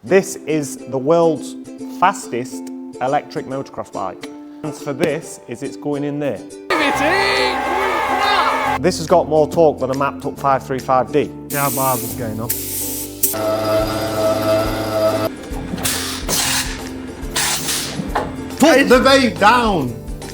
This is the world's fastest electric motocross bike. And for this is it's going in there. This has got more torque than a mapped up 535D. Yeah, bars is going on. Put the vape down!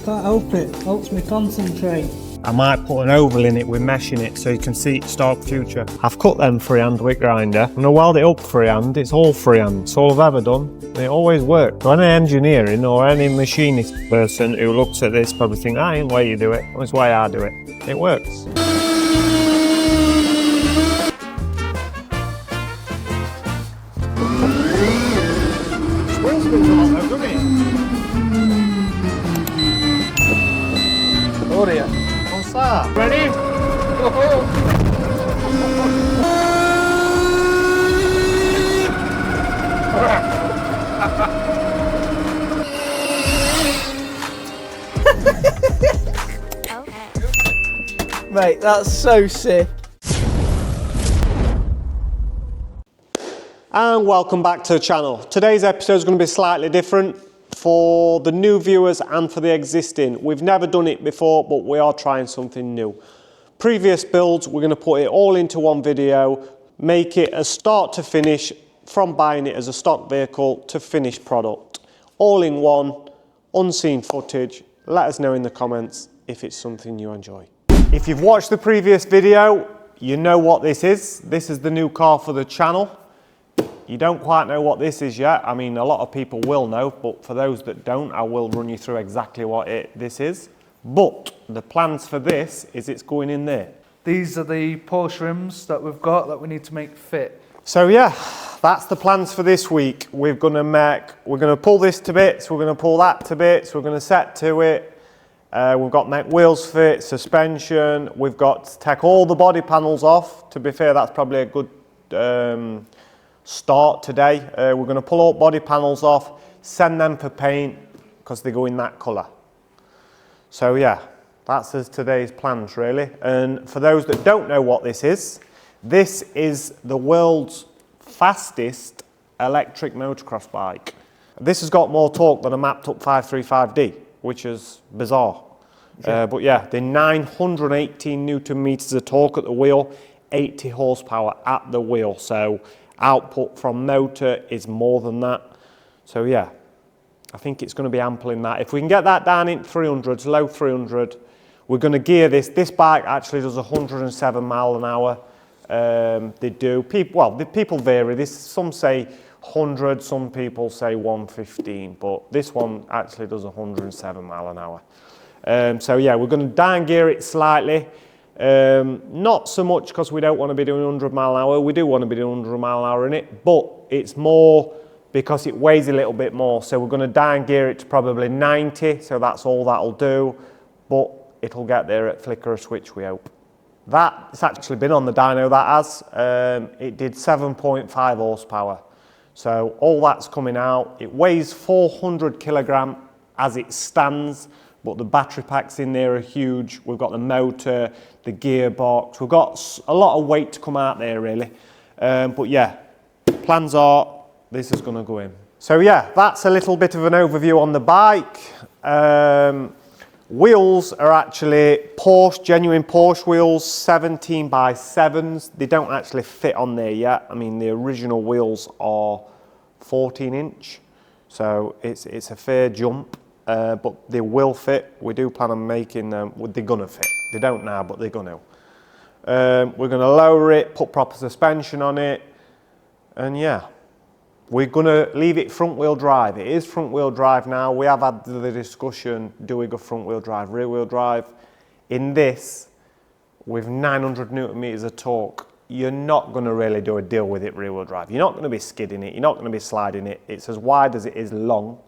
Can't help it, helps me concentrate. I might put an oval in it with mesh in it so you can see Stark Future. I've cut them freehand with grinder. I'm going to weld it up freehand. It's all freehand. It's all I've ever done. It always works. So any engineering or any machinist person who looks at this probably think, that ain't the way you do it. That's the way I do it. It works. Spring spins a lot though, doesn't it? Oh dear. What's that? Ready? Mate, that's so sick. And welcome back to the channel. Today's episode is going to be slightly different for the new viewers and for the existing. We've never done it before, but we are trying something new. Previous builds, we're going to put it all into one video, make it a start to finish, from buying it as a stock vehicle to finished product. All in one, unseen footage. Let us know in the comments if it's something you enjoy. If you've watched the previous video, you know what this is. This is the new car for the channel. You don't quite know what this is yet. I mean, a lot of people will know, but for those that don't, I will run you through exactly what this is. But the plans for this is it's going in there. These are the Porsche rims that we've got that we need to make fit. So yeah, that's the plans for this week. We're going to pull this to bits, we're going to pull that to bits, we're going to set to it. We've got to make wheels fit, suspension, we've got to take all the body panels off. To be fair, that's probably a good start today. We're going to pull all body panels off, send them for paint because they go in that colour. So yeah, that's today's plans really. And for those that don't know what this is the world's fastest electric motocross bike. This has got more torque than a mapped up 535D, which is bizarre. Yeah. But yeah, the 918 Newton meters of torque at the wheel, 80 horsepower at the wheel. So output from motor is more than that. So yeah, I think it's going to be ample in that. If we can get that down in 300s, low 300, we're going to gear this. This bike actually does 107 mile an hour. They do. People vary. Some say 100, some people say 115, but this one actually does 107 mile an hour. So yeah, we're going to down gear it slightly. Not so much because we don't want to be doing 100 mile an hour. We do want to be doing 100 mile an hour in it, but it's more because it weighs a little bit more. So we're going to down gear it to probably 90. So that's all that'll do, but it'll get there at flicker of switch, we hope. It's actually been on the dyno, that has. It did 7.5 horsepower. So all that's coming out. It weighs 400 kilogram as it stands, but the battery packs in there are huge. We've got the motor, the gearbox. We've got a lot of weight to come out there really. But yeah, plans are this is going to go in. So yeah, that's a little bit of an overview on the bike. Wheels are actually Porsche, genuine Porsche wheels, 17 by 7s. They don't actually fit on there yet. I mean, the original wheels are 14 inch. So it's a fair jump, but they will fit. We do plan on making them, they're gonna fit. They don't now, but they're gonna. We're gonna lower it, put proper suspension on it, and yeah. We're going to leave it front wheel drive. It is front wheel drive now. We have had the discussion, do we go front wheel drive, rear wheel drive? In this, with 900 Newton meters of torque, you're not going to really do a deal with it rear wheel drive. You're not going to be skidding it. You're not going to be sliding it. It's as wide as it is long.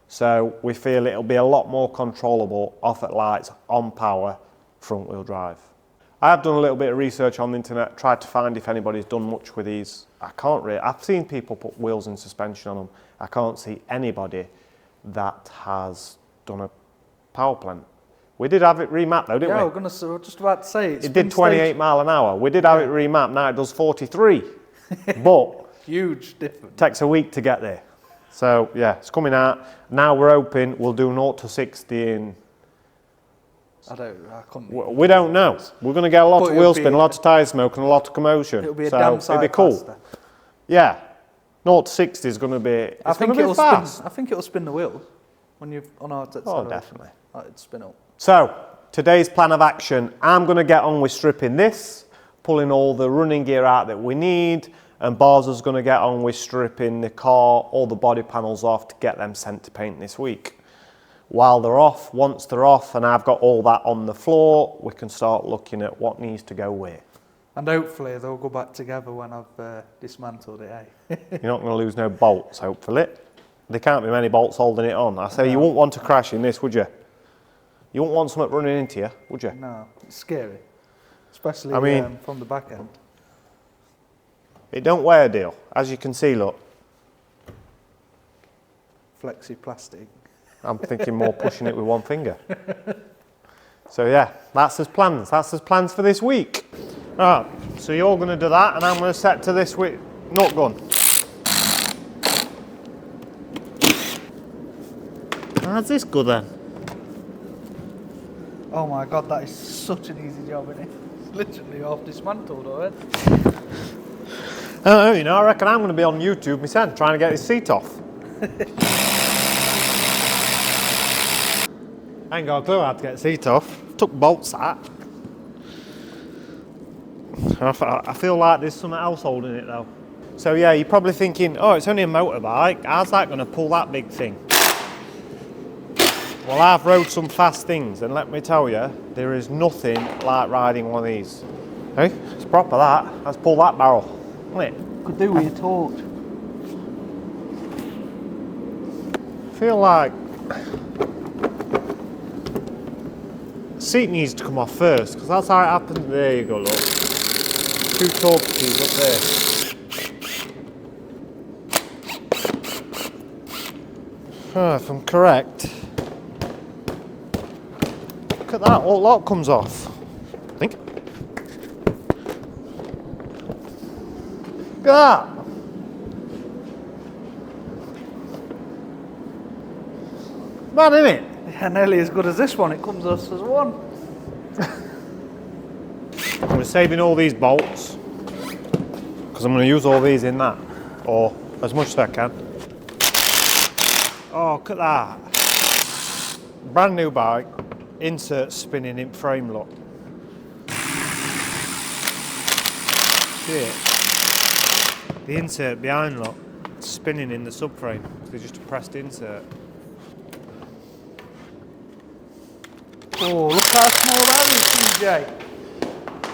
So we feel it'll be a lot more controllable off at lights, on power, front wheel drive. I have done a little bit of research on the internet, tried to find if anybody's done much with these. I can't really, I've seen people put wheels and suspension on them. I can't see anybody that has done a power plant. We did have it remapped though, didn't we? Yeah, we're just about to say it did 28 mile an hour. We did have it remapped, now it does 43. But huge difference. Takes a week to get there. So yeah, it's coming out. Now we're hoping we'll do 0 to 60 in... I couldn't. We don't know. We're going to get a lot But of wheel spin, a lot of tyre smoke and a lot of commotion. It'll be a so damn sight it'll be cool. faster. Yeah. 0 to 60 is going to be, I think it'll be fast. I think it'll spin the wheel when you've on hard to Oh, definitely. It'd spin up. So, today's plan of action, I'm going to get on with stripping this, pulling all the running gear out that we need, and Barza's going to get on with stripping the car, all the body panels off to get them sent to paint this week. While they're off, once they're off and I've got all that on the floor, we can start looking at what needs to go where. And hopefully they'll go back together when I've dismantled it, eh? You're not going to lose no bolts, hopefully. There can't be many bolts holding it on. I say you wouldn't want to crash in this, would you? You wouldn't want something running into you, would you? No, it's scary. Especially from the back end. It don't weigh a deal. As you can see, look. Flexi plastic. I'm thinking more pushing it with one finger. So yeah, that's his plans. That's his plans for this week. Right, so you're going to do that and I'm going to set to this with nut gun. How's this go then? Oh my god, that is such an easy job, isn't it? It's literally half dismantled already. You know, I reckon I'm going to be on YouTube myself trying to get his seat off. I ain't got a clue how to get the seat off. Took bolts out. I feel like there's something else holding it though. So yeah, you're probably thinking, oh, it's only a motorbike. How's that going to pull that big thing? Well, I've rode some fast things, and let me tell you, there is nothing like riding one of these. Hey, it's proper that. Let's pull that barrel. Isn't it? Could do with a torch. I feel like the seat needs to come off first, because that's how it happened. There you go, look. 2 torque keys up there. If I'm correct. Look at that, all lot comes off. I think. Look at that. Mad, isn't it? Yeah, nearly as good as this one. It comes off as one. We're saving all these bolts because I'm going to use all these in that, or as much as I can. Oh, look at that. Brand new bike, insert spinning in frame, look. See it? The insert behind, look, spinning in the subframe. They're just a pressed insert. Oh, look how small that is, CJ.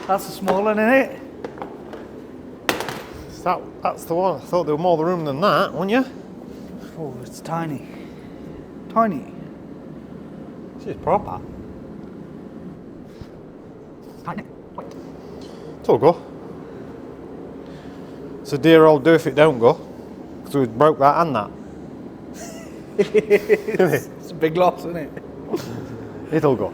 That's a small one, isn't it? That's the one. I thought there were more room than that, wouldn't you? Oh, it's tiny. Tiny. This is proper. Tiny. It'll go. It's a dear old do if it don't go. Because we broke that and that. It's a big loss, isn't it? It'll go.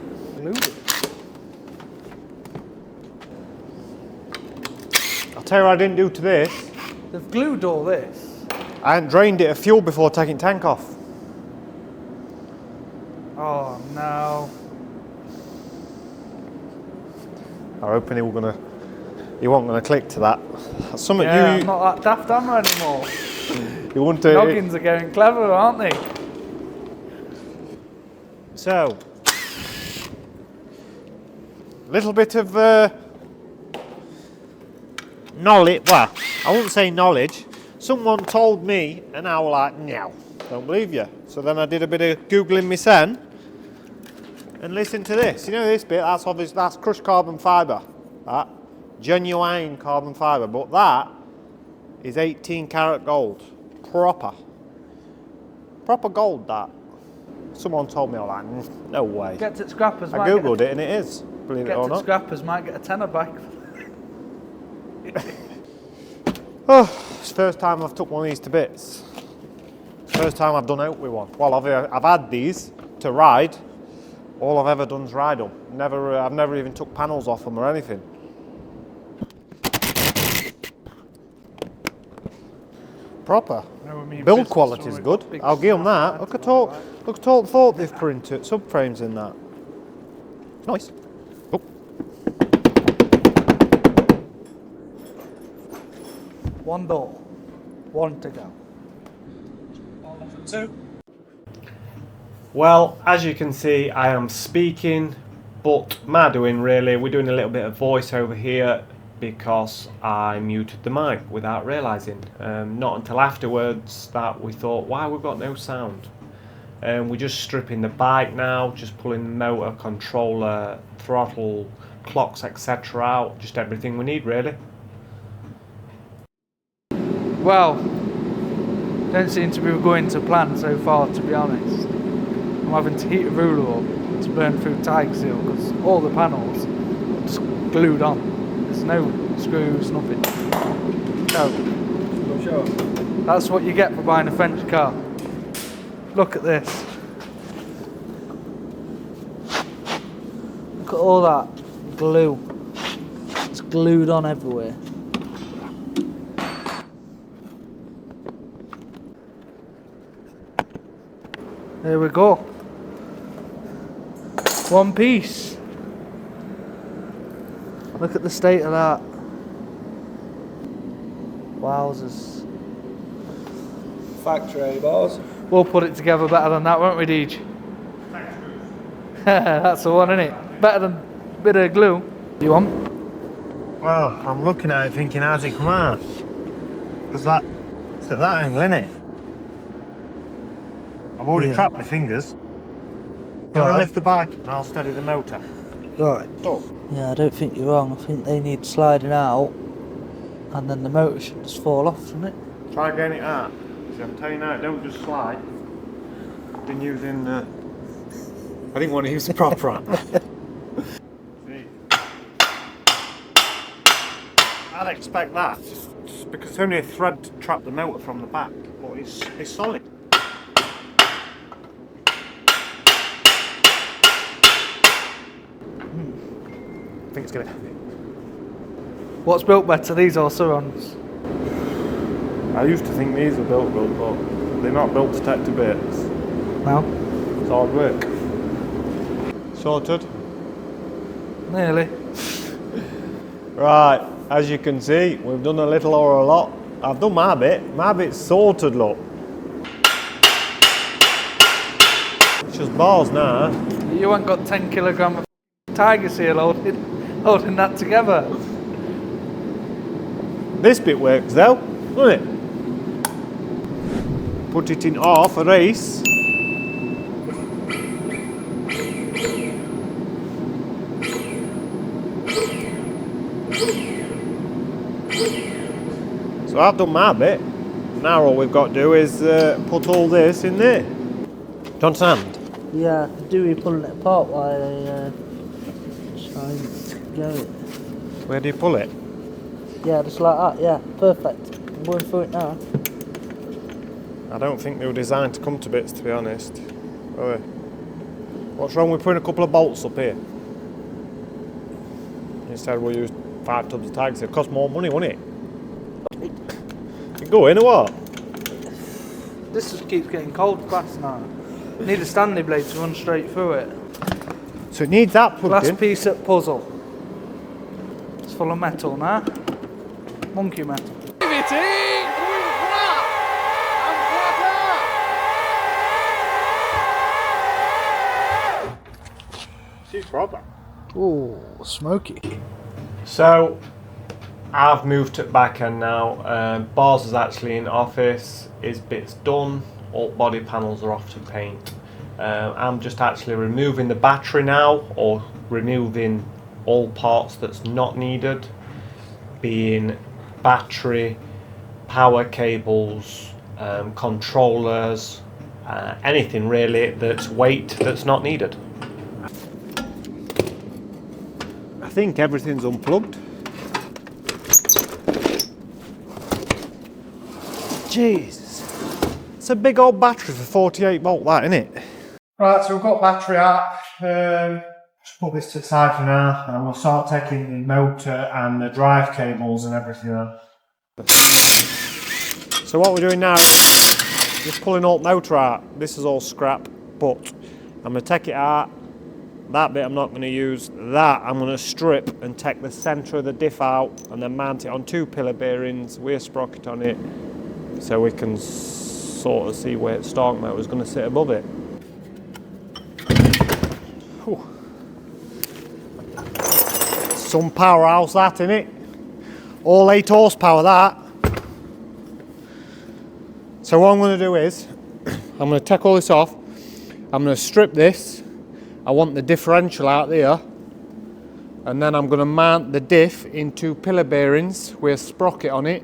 I'll tell you what I didn't do to this. They've glued all this. I hadn't drained it of fuel before taking tank off. Oh no. I was hoping you weren't gonna click to that. That's something I'm not that daft am I anymore. you wouldn't. Noggins are going clever, aren't they? So, little bit of knowledge. Well, I wouldn't say knowledge. Someone told me, and I was like, no, don't believe you. So then I did a bit of googling myself, and listen to this. You know this bit? That's obvious. That's crushed carbon fibre. That genuine carbon fibre, but that is 18 karat gold, proper gold. That someone told me, I was like, no way. Get to scrappers. I googled it, and it is. Believe it or not. Scrappers might get a tenner back. Oh, it's the first time I've took one of these to bits. First time I've done out with one. Well, I've had these to ride. All I've ever done is ride them. I've never even took panels off them or anything. proper. No, I mean Build business, quality is we've good. got big I'll give them that. stuff, Look at like all, that. look at all the thought they've put into it. Subframes in that. Nice. Oh. One door, one to go. Well, as you can see, I am speaking, but ma doing really. We're doing a little bit of voiceover here because I muted the mic without realising. Not until afterwards that we thought, wow, we've got no sound. We're just stripping the bike now, just pulling the motor, controller, throttle, clocks, etc. out, just everything we need really. Well, don't seem to be going to plan so far, to be honest. I'm having to heat a ruler up to burn through tag seal because all the panels are just glued on. There's no screws, nothing. So, that's what you get for buying a French car. Look at this. Look at all that glue. It's glued on everywhere. There we go. One piece. Look at the state of that. Wowzers. Factory bars. We'll put it together better than that, won't we, Deej? That's the one, isn't it? Better than a bit of glue. You want? Well, I'm looking at it thinking, how's it come out? Because it's at that angle, innit? I've already trapped my fingers. Can I lift the bike and I'll steady the motor? Right. Oh. Yeah, I don't think you're wrong. I think they need sliding out and then the motor should just fall off, shouldn't it? Try getting it out. See, I'm telling you now, don't just slide. I've been using, I didn't want to use the prop wrap. See? I'd expect that, just because it's only a thread to trap the motor from the back, but it's solid. I think it's gonna. What's built better, these or Surons? I used to think these were built good, but they're not built to take to bits. No? It's hard work. Sorted. Nearly. Right, as you can see, we've done a little or a lot. I've done my bit. My bit's sorted, look. It's just bars now. You ain't got 10 kilogram of tiger seal holding that together. This bit works though, doesn't it? Put it in half a race. So I've done my bit. Now all we've got to do is put all this in there. Do you understand? Yeah, I could do you pulling it apart while I try and go it. Where do you pull it? Yeah, just like that, yeah, perfect. I'm going through it now. I don't think they were designed to come to bits, to be honest. Are they? What's wrong with putting a couple of bolts up here? Instead we'll use 5 tubs of tags. It cost more money, won't it? You go in or what? This just keeps getting cold fast now. Need a Stanley blade to run straight through it. So it needs that plugged in. Last piece of puzzle. It's full of metal now. Monkey metal. She's proper. Ooh, smoky. So I've moved to back end now. Bars is actually in office. His bit's done. All body panels are off to paint. I'm just actually removing the battery now, or removing all parts that's not needed, being battery, power cables, controllers, anything really that's weight that's not needed. I think everything's unplugged. Jesus, it's a big old battery for 48 volt, that, isn't it? Right, so we've got battery out. Just put this to the side for now, and we'll start taking the motor and the drive cables and everything out. So what we're doing now is just pulling all the motor out. This is all scrap, but I'm going to take it out. That bit I'm not going to use. That I'm going to strip and take the centre of the diff out and then mount it on 2 pillar bearings, rear sprocket on it, so we can sort of see where the Stark motor is going to sit above it. Whew. Some powerhouse that, innit? All 8 horsepower that. So what I'm going to do is, I'm going to take all this off, I'm going to strip this, I want the differential out there, and then I'm going to mount the diff in 2 pillar bearings with a sprocket on it,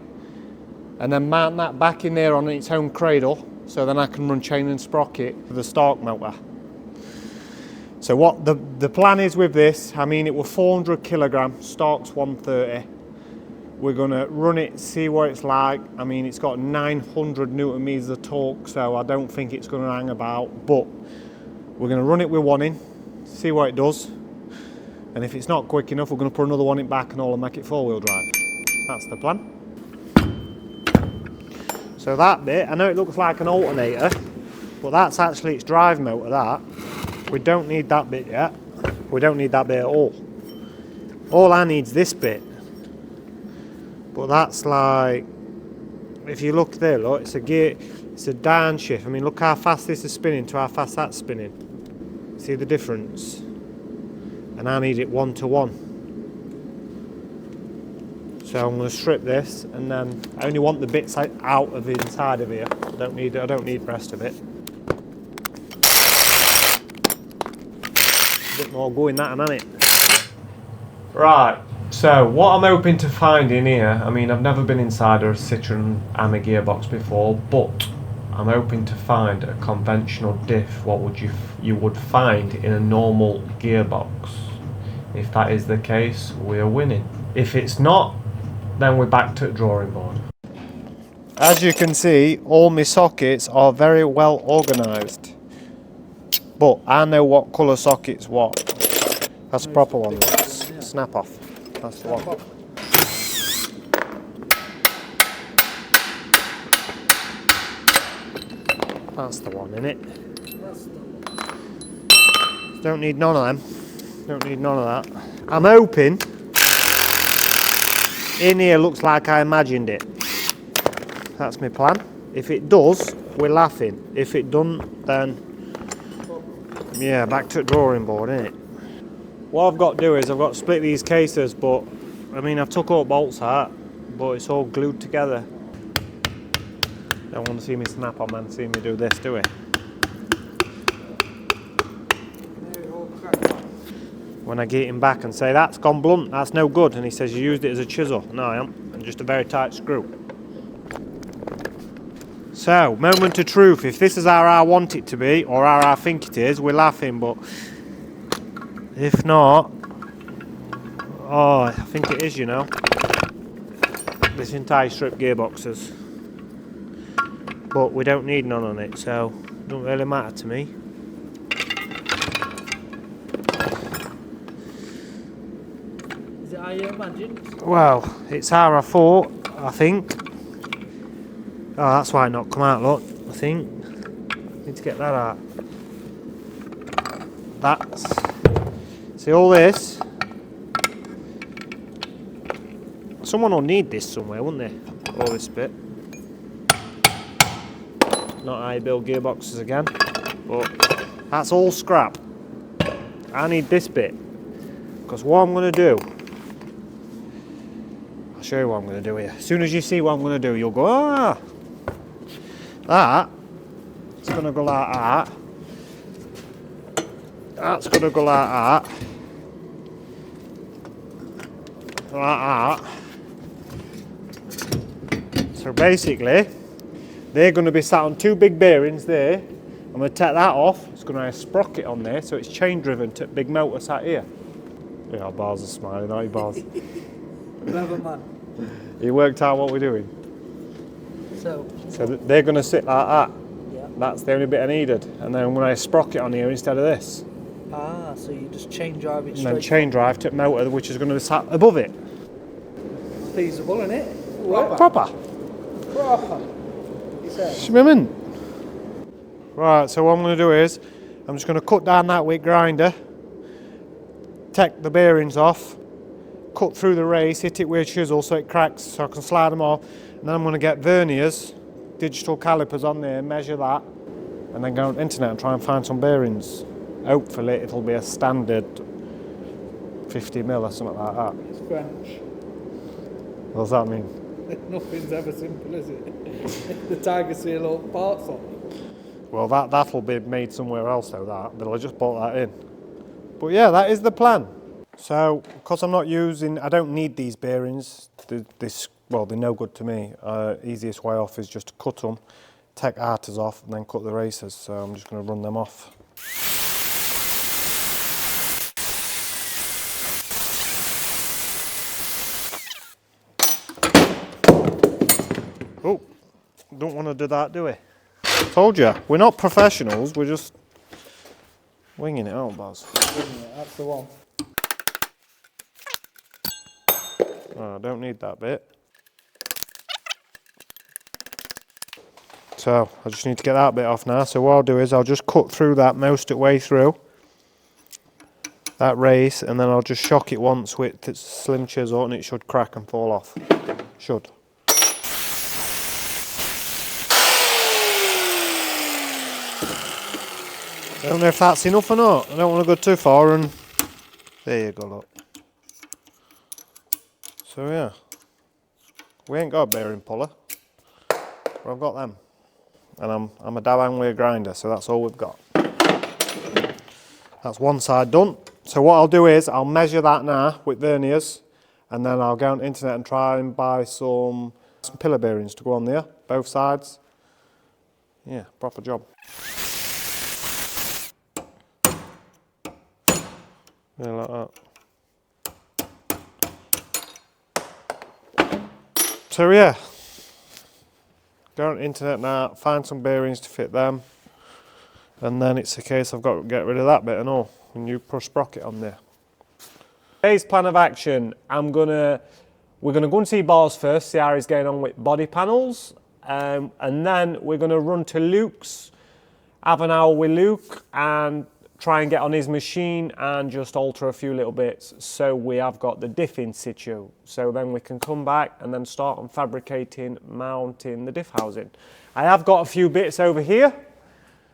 and then mount that back in there on its own cradle, so then I can run chain and sprocket for the Stark motor. So what the plan is with this, I mean it was 400 kilograms, Stark's 130. We're going to run it, see what it's like. I mean, it's got 900 newton meters of torque, so I don't think it's going to hang about, but we're going to run it with one in, see what it does, and if it's not quick enough, we're going to put another one in back and all and make it 4-wheel drive. That's the plan. So that bit, I know it looks like an alternator, but that's actually its drive motor, that. We don't need that bit yet. We don't need that bit at all. All I need is this bit. But that's like, if you look there, look, it's a gear, it's a downshift. I mean, look how fast this is spinning to how fast that's spinning. See the difference? And I need it 1 to 1. So I'm going to strip this, and then I only want the bits out of the inside of here. I don't need the rest of it. A bit more going that, hasn't it? Right. So what I'm hoping to find in here, I mean I've never been inside a Citroen Ami gearbox before, but I'm hoping to find a conventional diff, what would you would find in a normal gearbox. If that is the case, we're winning. If it's not, then we're back to the drawing board. As you can see, all my sockets are very well organised, but I know what colour socket's what. That's a proper one. Snap off. That's the one. That's the one, innit? Don't need none of them. Don't need none of that. I'm hoping in here looks like I imagined it. That's my plan. If it does, we're laughing. If it doesn't, then yeah, back to the drawing board, innit? What I've got to do is I've got to split these cases, but I mean I've took all bolts out, but it's all glued together. Don't want to see me snap on man, see me do this, do we? When I get him back and say that's gone blunt, that's no good, and he says you used it as a chisel. No, I haven't, and just a very tight screw. So, moment of truth, if this is how I want it to be, or how I think it is, we're laughing, but if not, oh, I think it is, you know. This entire strip gearboxes. But we don't need none on it, so it doesn't really matter to me. Is it how you imagined? Well, it's how I thought, I think. Oh, that's why it not come out, look, I think. Need to get that out. That's... See all this? Someone will need this somewhere, wouldn't they? All this bit. Not how you build gearboxes again, but that's all scrap. I need this bit, because what I'm going to do, I'll show you what I'm going to do here. As soon as you see what I'm going to do, you'll go, ah! That, it's going to go like that. That's going to go like that. Like that. So basically, they're going to be sat on 2 big bearings there. I'm going to take that off. It's going to have a sprocket on there, so it's chain driven to big motor sat here. Yeah, Bars are smiling, aren't you, Bars? Clever man. You worked out what we're doing. So They're going to sit like that. yeah. That's the only bit I needed. And then I'm going to have a sprocket on here instead of this. Ah, so you just chain drive it And straight. then chain drive to motor, which is going to be sat above it. Feasible, isn't it? Proper. Swimming. Right, so what I'm going to do is, I'm just going to cut down that with grinder, take the bearings off, cut through the race, hit it with a chisel so it cracks so I can slide them off, and then I'm going to get verniers, digital calipers on there, measure that, and then go on the internet and try and find some bearings. Hopefully it'll be a standard 50mm or something like that. It's French. What does that mean? Nothing's ever simple, is it? The tiger seal all parts on. Well, that'll be made somewhere else though, but I just bought that in. But yeah, that is the plan. So, because I don't need these bearings, well, they're no good to me. Easiest way off is just to cut them, take arters off and then cut the racers. So I'm just going to run them off. Oh, don't want to do that, do we? Told you, we're not professionals, we're just winging it out, Baz. That's the one. Oh, I don't need that bit. So, I just need to get that bit off now. So what I'll do is I'll just cut through that most of the way through that race, and then I'll just shock it once with the slim chisel and it should crack and fall off. Should. I don't know if that's enough or not. I don't want to go too far, and there you go, look. So yeah, we ain't got a bearing puller, but I've got them, and I'm a dab with a grinder, so that's all we've got. That's one side done. So what I'll do is I'll measure that now with verniers, and then I'll go on the internet and try and buy some pillar bearings to go on there, both sides. Yeah, proper job. Yeah, like that. So yeah, go on the internet now, find some bearings to fit them, and then it's a case I've got to get rid of that bit and all, and you push sprocket on there. Today's plan of action, we're gonna go and see Bars first, see how he's going on with body panels, and then we're gonna run to Luke's, have an hour with Luke, and try and get on his machine and just alter a few little bits so we have got the diff in situ. So then we can come back and then start on fabricating, mounting the diff housing. I have got a few bits over here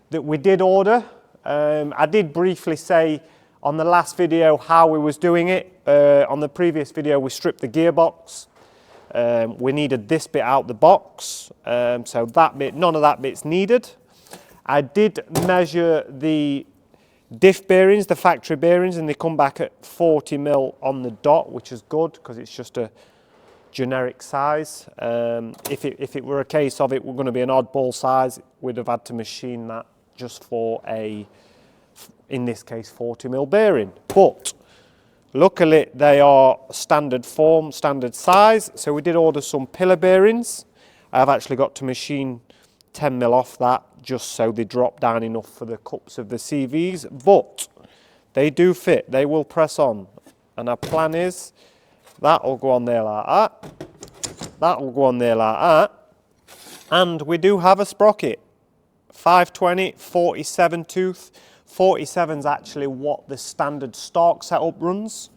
that we did order. I did briefly say on the last video how we was doing it. On the previous video we stripped the gearbox. We needed this bit out the box, so that bit, none of that bit's needed. I did measure the diff bearings, the factory bearings, and they come back at 40mm on the dot, which is good because it's just a generic size. If it were a case of it were going to be an oddball size, we'd have had to machine that just for a, in this case, 40mm bearing. But luckily they are standard form, standard size, so we did order some pillar bearings. I've actually got to machine 10mm off that just so they drop down enough for the cups of the CVs, but they do fit, they will press on, and our plan is that will go on there like that, that will go on there like that, and we do have a sprocket, 520 47 tooth. 47's actually what the standard Stark setup runs.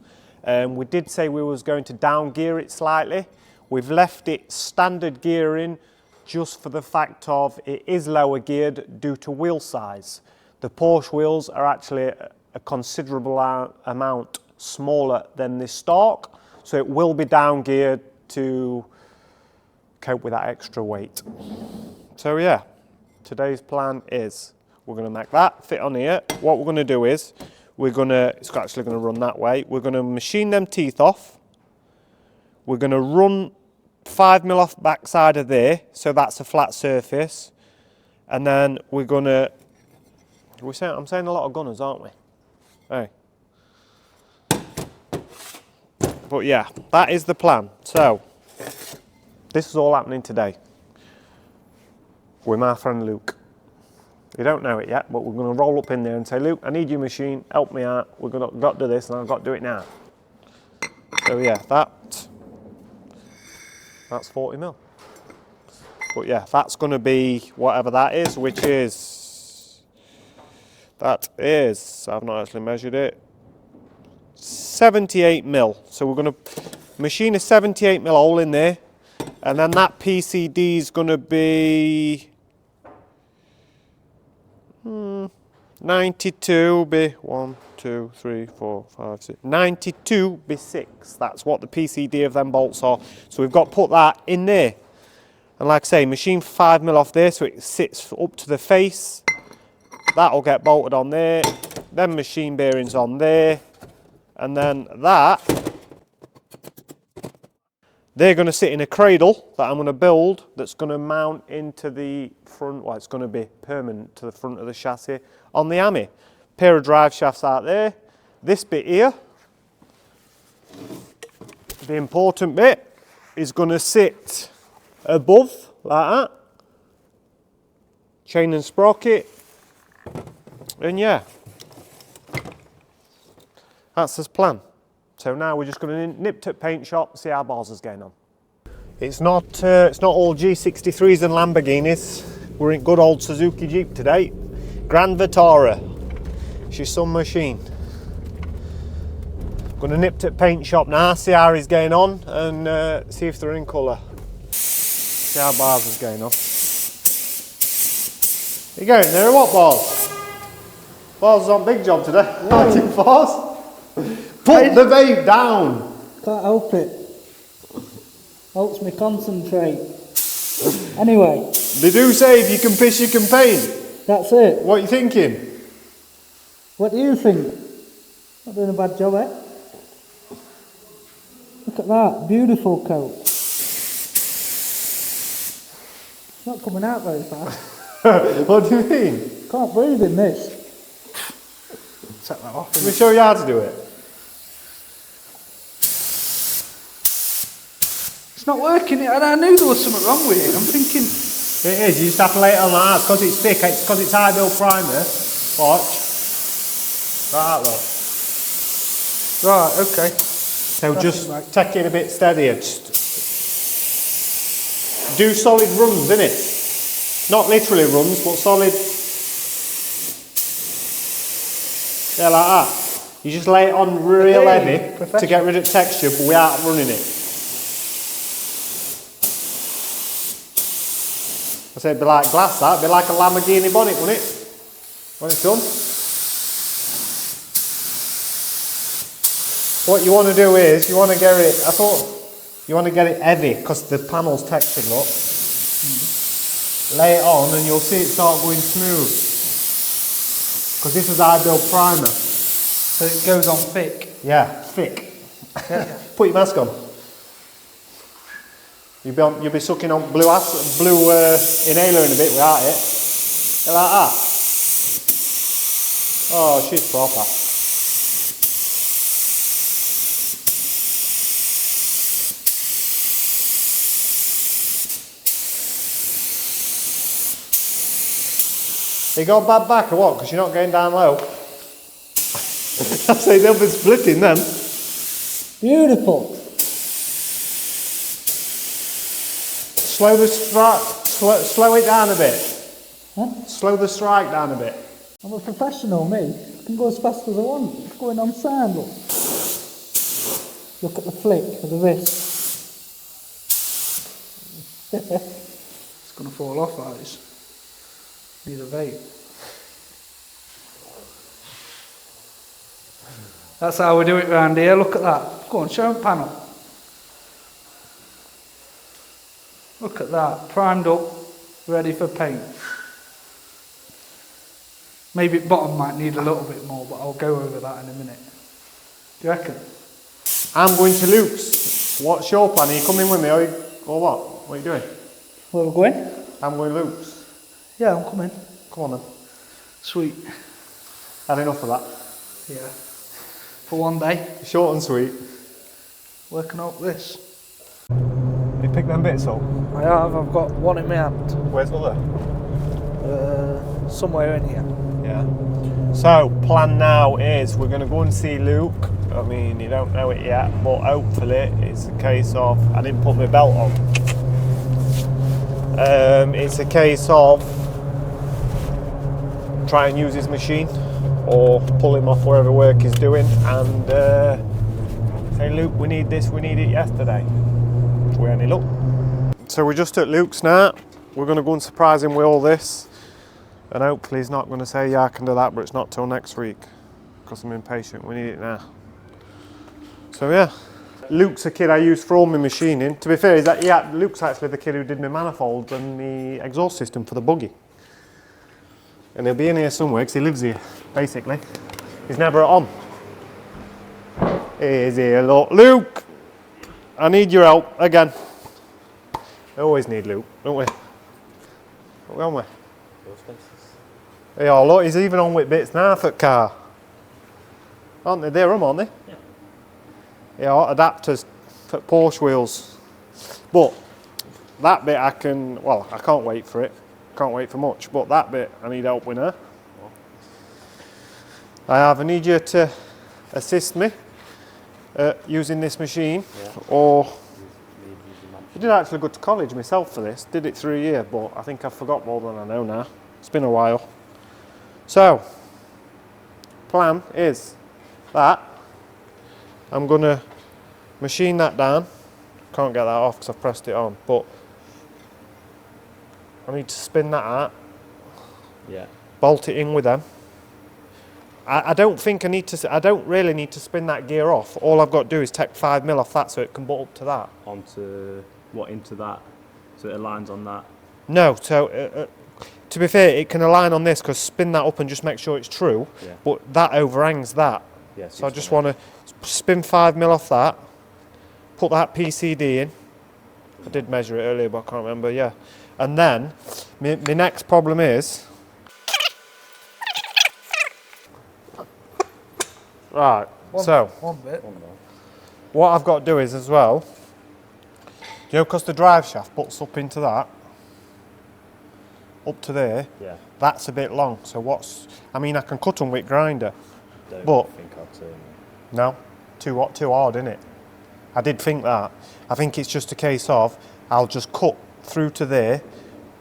We did say we was going to down gear it slightly. We've left it standard gearing just for the fact of it is lower geared due to wheel size. The Porsche wheels are actually a considerable amount smaller than the Stark, so it will be down geared to cope with that extra weight. So yeah, today's plan is we're going to make that fit on here. What we're going to do is it's actually going to run that way. We're going to machine them teeth off. We're going to run 5mm off back side of there, so that's a flat surface, and then we're gonna. I'm saying a lot of gunners, aren't we? Hey. But yeah, that is the plan. So this is all happening today with my friend Luke. You don't know it yet, but we're going to roll up in there and say, Luke, I need your machine. Help me out. We've got to do this, and I've got to do it now. So yeah, that's 40mm. But yeah, that's going to be whatever that is, which is, I've not actually measured it, 78 mil. So we're going to machine a 78 mil hole in there, and then that PCD is going to be 92 by 1, 2, 3, 4, 5, 6, 92 by 6. That's what the PCD of them bolts are. So we've got to put that in there. And like I say, machine 5 mil off there so it sits up to the face. That'll get bolted on there. Then machine bearings on there. And then that, they're going to sit in a cradle that I'm going to build that's going to mount into the front, well, it's going to be permanent to the front of the chassis on the Ami. Pair of drive shafts out there. This bit here, the important bit, is going to sit above like that. Chain and sprocket. And yeah, that's his plan. So now we're just going to nip to the paint shop, see how Bars is going on. It's not all G63s and Lamborghinis. We're in good old Suzuki Jeep today. Grand Vitara. She's some machine. Going to nip to the paint shop now, see how he's going on, and see if they're in colour. See how Bars is going on. You going there or what, Bars? Bars is on big job today. Lighting Bars. Put the vape down! Can't help it. Helps me concentrate. Anyway. They do say if you can piss, you can paint. That's it. What are you thinking? What do you think? Not doing a bad job, eh? Look at that. Beautiful coat. It's not coming out very fast. What do you mean? Can't breathe in this. Set that off. Let me show you how to do it. It's not working, and I knew there was something wrong with it. I'm thinking... It is, you just have to lay it on like that. It's because it's thick, it's because it's high build primer. Watch. Like that, look. Right, okay. So just take it a bit steadier. Just do solid runs, innit? Not literally runs, but solid. Yeah, like that. You just lay it on real heavy to get rid of texture, but without running it. I said it'd be like glass, that. It'd be like a Lamborghini bonnet, wouldn't it? When it's done. What you want to do is, you want to get it, you want to get it heavy, because the panel's textured, look. Lay it on and you'll see it start going smooth. Because this is high build primer. So it goes on thick? Yeah, thick. Yeah. Put your mask on. You'll be sucking on blue inhaler in a bit without it. Like that. Oh, she's proper. You got a bad back or what? Because you're not going down low. I say they'll be splitting then. Beautiful. Slow the strike, slow it down a bit. Huh? Slow the strike down a bit. I'm a professional, me. I can go as fast as I want. It's going on sound. Look at the flick of the wrist. It's going to fall off, that is. Need a vape. That's how we do it round here. Look at that. Go on, show them panel. Look at that. Primed up, ready for paint. Maybe bottom might need a little bit more, but I'll go over that in a minute. Do you reckon? I'm going to loops. What's your plan? Are you coming with me or what? What are you doing? Where are we going? I'm going loops. Yeah, I'm coming. Come on then. Sweet. Had enough of that. Yeah. For one day. Short and sweet. Working up this. You pick them bits up? I have. I've got one in my hand. Where's the other? Somewhere in here. Yeah. So, plan now is we're going to go and see Luke. I mean, you don't know it yet, but hopefully it's a case of I didn't put my belt on. It's a case of try and use his machine or pull him off wherever work he's doing and say, Luke, we need this, we need it yesterday. We any look. So we're just at Luke's now. We're going to go and surprise him with all this, and hopefully he's not going to say, yeah, I can do that, but it's not till next week because I'm impatient. We need it now. So yeah, Luke's a kid I use for all my machining. To be fair, Luke's actually the kid who did my manifolds and the exhaust system for the buggy. And he'll be in here somewhere because he lives here, basically. He's never at home. He's here, look. Luke! I need your help again. We always need Luke, don't we? Don't we? Yeah, look, he's even on with bits now for the car. Aren't they? They're aren't they? Yeah. Yeah, adapters for Porsche wheels. But that bit I can, well, I can't wait for it. Can't wait for much, but that bit I need help with now. I need you to assist me using this machine, or I did actually go to college myself for this. Did it through a year, but I think I've forgot more than I know now. It's been a while. So, plan is that I'm gonna machine that down. Can't get that off because I've pressed it on, but I need to spin that out. Yeah. Bolt it in with them. I don't think I need to. I don't really need to spin that gear off. All I've got to do is take 5mm off that so it can butt up to that. Onto what? Into that, so it aligns on that. No. So to be fair, it can align on this because spin that up and just make sure it's true. Yeah. But that overhangs that. Yeah. So I just want to spin 5mm off that. Put that PCD in. I did measure it earlier, but I can't remember. Yeah. And then, my next problem is, right, one bit. What I've got to do is as well, you know, because the drive shaft butts up into that, up to there, yeah. That's a bit long, so I mean I can cut them with grinder, but think I'll turn. No, too hard, innit? I did think that. I think it's just a case of, I'll just cut through to there,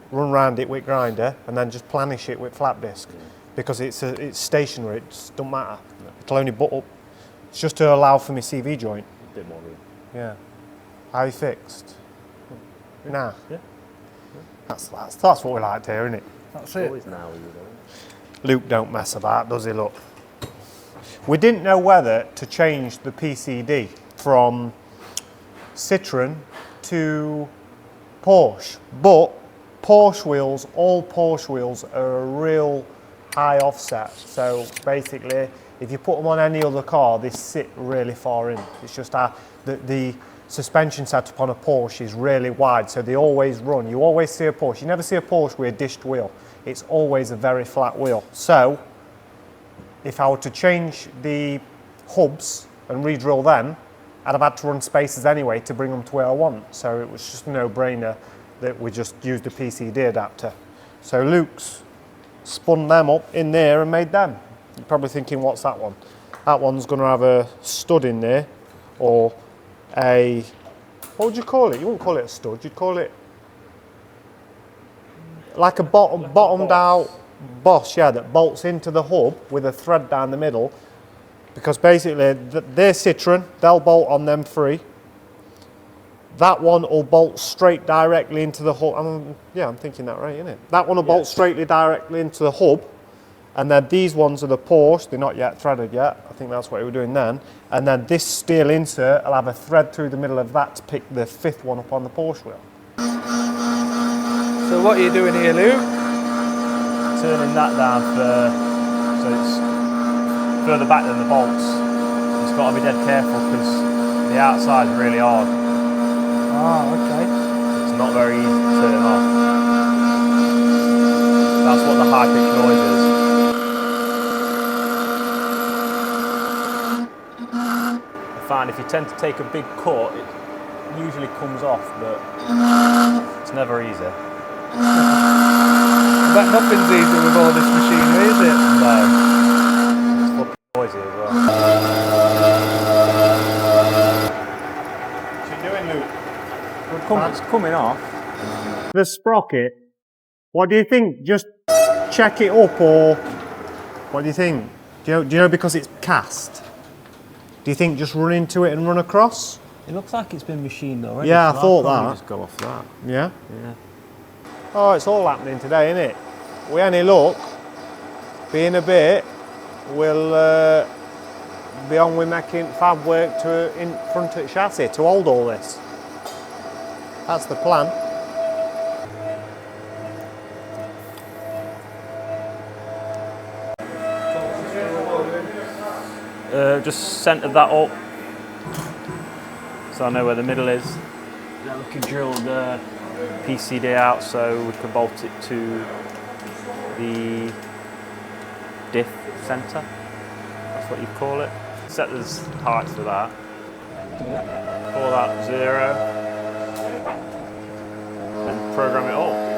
run round it with grinder, and then just planish it with flat disc, because it's stationary. It just don't matter. No. It'll only butt up. It's just to allow for my CV joint. A bit more room. Yeah. How you fixed? Yeah. Nah. Yeah. That's what we like to hear, isn't it? That's it. Always now, Luke don't mess about, does he? Look. We didn't know whether to change the PCD from Citroen to Porsche, but Porsche wheels, all Porsche wheels are a real high offset. So basically, if you put them on any other car, they sit really far in. It's just the suspension setup on a Porsche is really wide, so they always run. You always see a Porsche. You never see a Porsche with a dished wheel. It's always a very flat wheel. So if I were to change the hubs and re-drill them, I'd have had to run spacers anyway to bring them to where I want. So it was just a no-brainer that we just used a PCD adapter. So Luke's spun them up in there and made them. You're probably thinking, what's that one? That one's going to have a stud in there, or a, what would you call it? You wouldn't call it a stud, you'd call it like a bottomed out boss, yeah, that bolts into the hub with a thread down the middle. Because basically, they're Citroen, they'll bolt on them free. That one will bolt straight directly into the hub. I'm thinking that right, isn't it? That one will bolt straightly directly into the hub. And then these ones are the Porsche, they're not yet threaded yet. I think that's what we were doing then. And then this steel insert will have a thread through the middle of that to pick the fifth one up on the Porsche wheel. So what are you doing here, Luke? Turning that down so it's further back than the bolts. It's got to be dead careful because the outside's really hard. Ah, okay. It's not very easy to turn off. That's what the high-pitched noise is. I find if you tend to take a big cut, it usually comes off, but it's never easy. But nothing's easy with all this machinery, is it? No. It's fucking noisy as well. What's it doing, Luke? It's coming off. The sprocket, what do you think? Just check it up, or what do you think? Do you know because it's cast? Do you think just run into it and run across? It looks like it's been machined already. Yeah, so I thought I'll that. just go off that. Yeah? Yeah. Oh, it's all happening today, isn't it? We any luck, being a bit, we'll be on with making fab work to in front of the chassis to hold all this. That's the plan. Just centered that up so I know where the middle is. Then we can drill the PCD out so we can bolt it to the diff center. That's what you call it. Set the height for that. Call that 0 and program it up.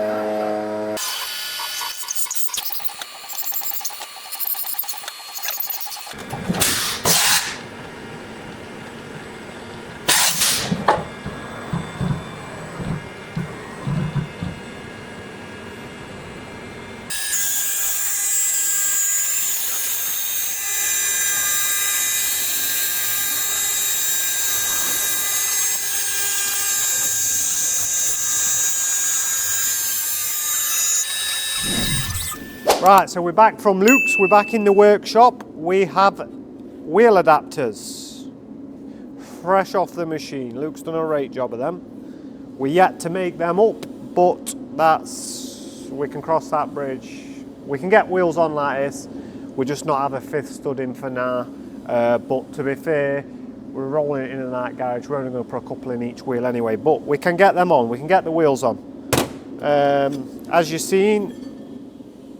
Right, so we're back from Luke's, we're back in the workshop. We have wheel adapters, fresh off the machine. Luke's done a great job of them. We're yet to make them up, but we can cross that bridge. We can get wheels on like this, we just not have a fifth stud in for now. But to be fair, we're rolling it in that garage. We're only going to put a couple in each wheel anyway, but we can get them on, we can get the wheels on. As you've seen,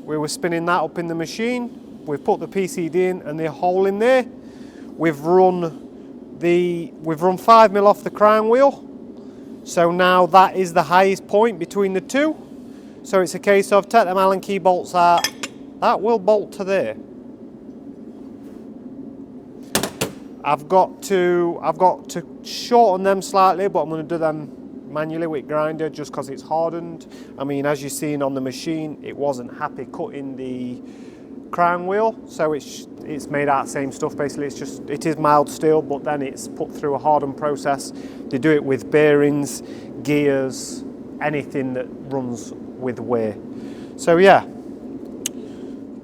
we were spinning that up in the machine. We've put the PCD in and the hole in there. We've run 5mm off the crown wheel. So now that is the highest point between the two. So it's a case of take them Allen key bolts out. That will bolt to there. I've got to shorten them slightly, but I'm going to do them manually with grinder just because it's hardened. I mean, as you've seen on the machine, it wasn't happy cutting the crown wheel, so it's made out of the same stuff basically. It is mild steel, but then it's put through a hardened process. They do it with bearings, gears, anything that runs with wear. So yeah,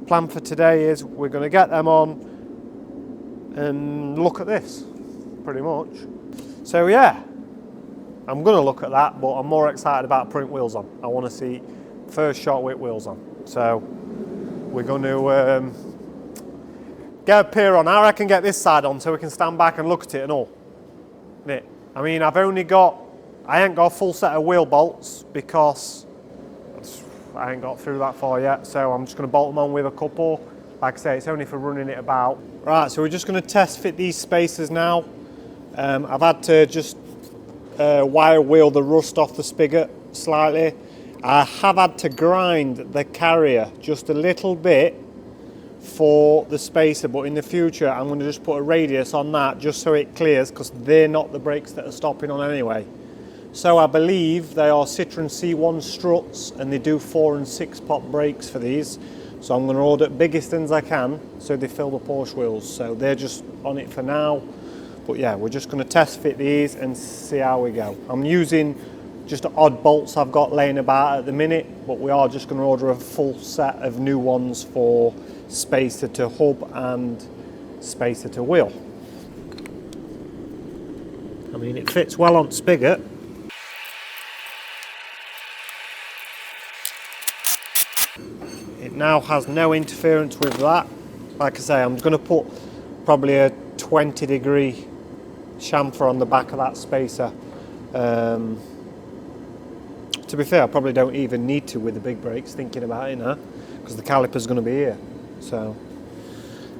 plan for today is we're going to get them on and look at this pretty much. So yeah, I'm going to look at that, but I'm more excited about putting wheels on. I want to see first shot with wheels on. So we're going to get a pair on. I reckon get this side on so we can stand back and look at it and all. I mean, I ain't got a full set of wheel bolts because I ain't got through that far yet. So I'm just going to bolt them on with a couple. Like I say, it's only for running it about. Right, so we're just going to test fit these spacers now. I've had to just wire wheel the rust off the spigot slightly. I have had to grind the carrier just a little bit for the spacer, but in the future I'm going to just put a radius on that just so it clears, because they're not the brakes that are stopping on anyway. So I believe they are Citroen C1 struts and they do 4 and 6 pop brakes for these. So I'm going to order the biggest ones I can so they fill the Porsche wheels. So they're just on it for now. But yeah, we're just going to test fit these and see how we go. I'm using just the odd bolts I've got laying about at the minute, but we are just going to order a full set of new ones for spacer to hub and spacer to wheel. I mean, it fits well on spigot. It now has no interference with that. Like I say, I'm going to put probably a 20-degree chamfer on the back of that spacer. To be fair, I probably don't even need to with the big brakes, thinking about it now, because the caliper's going to be here. So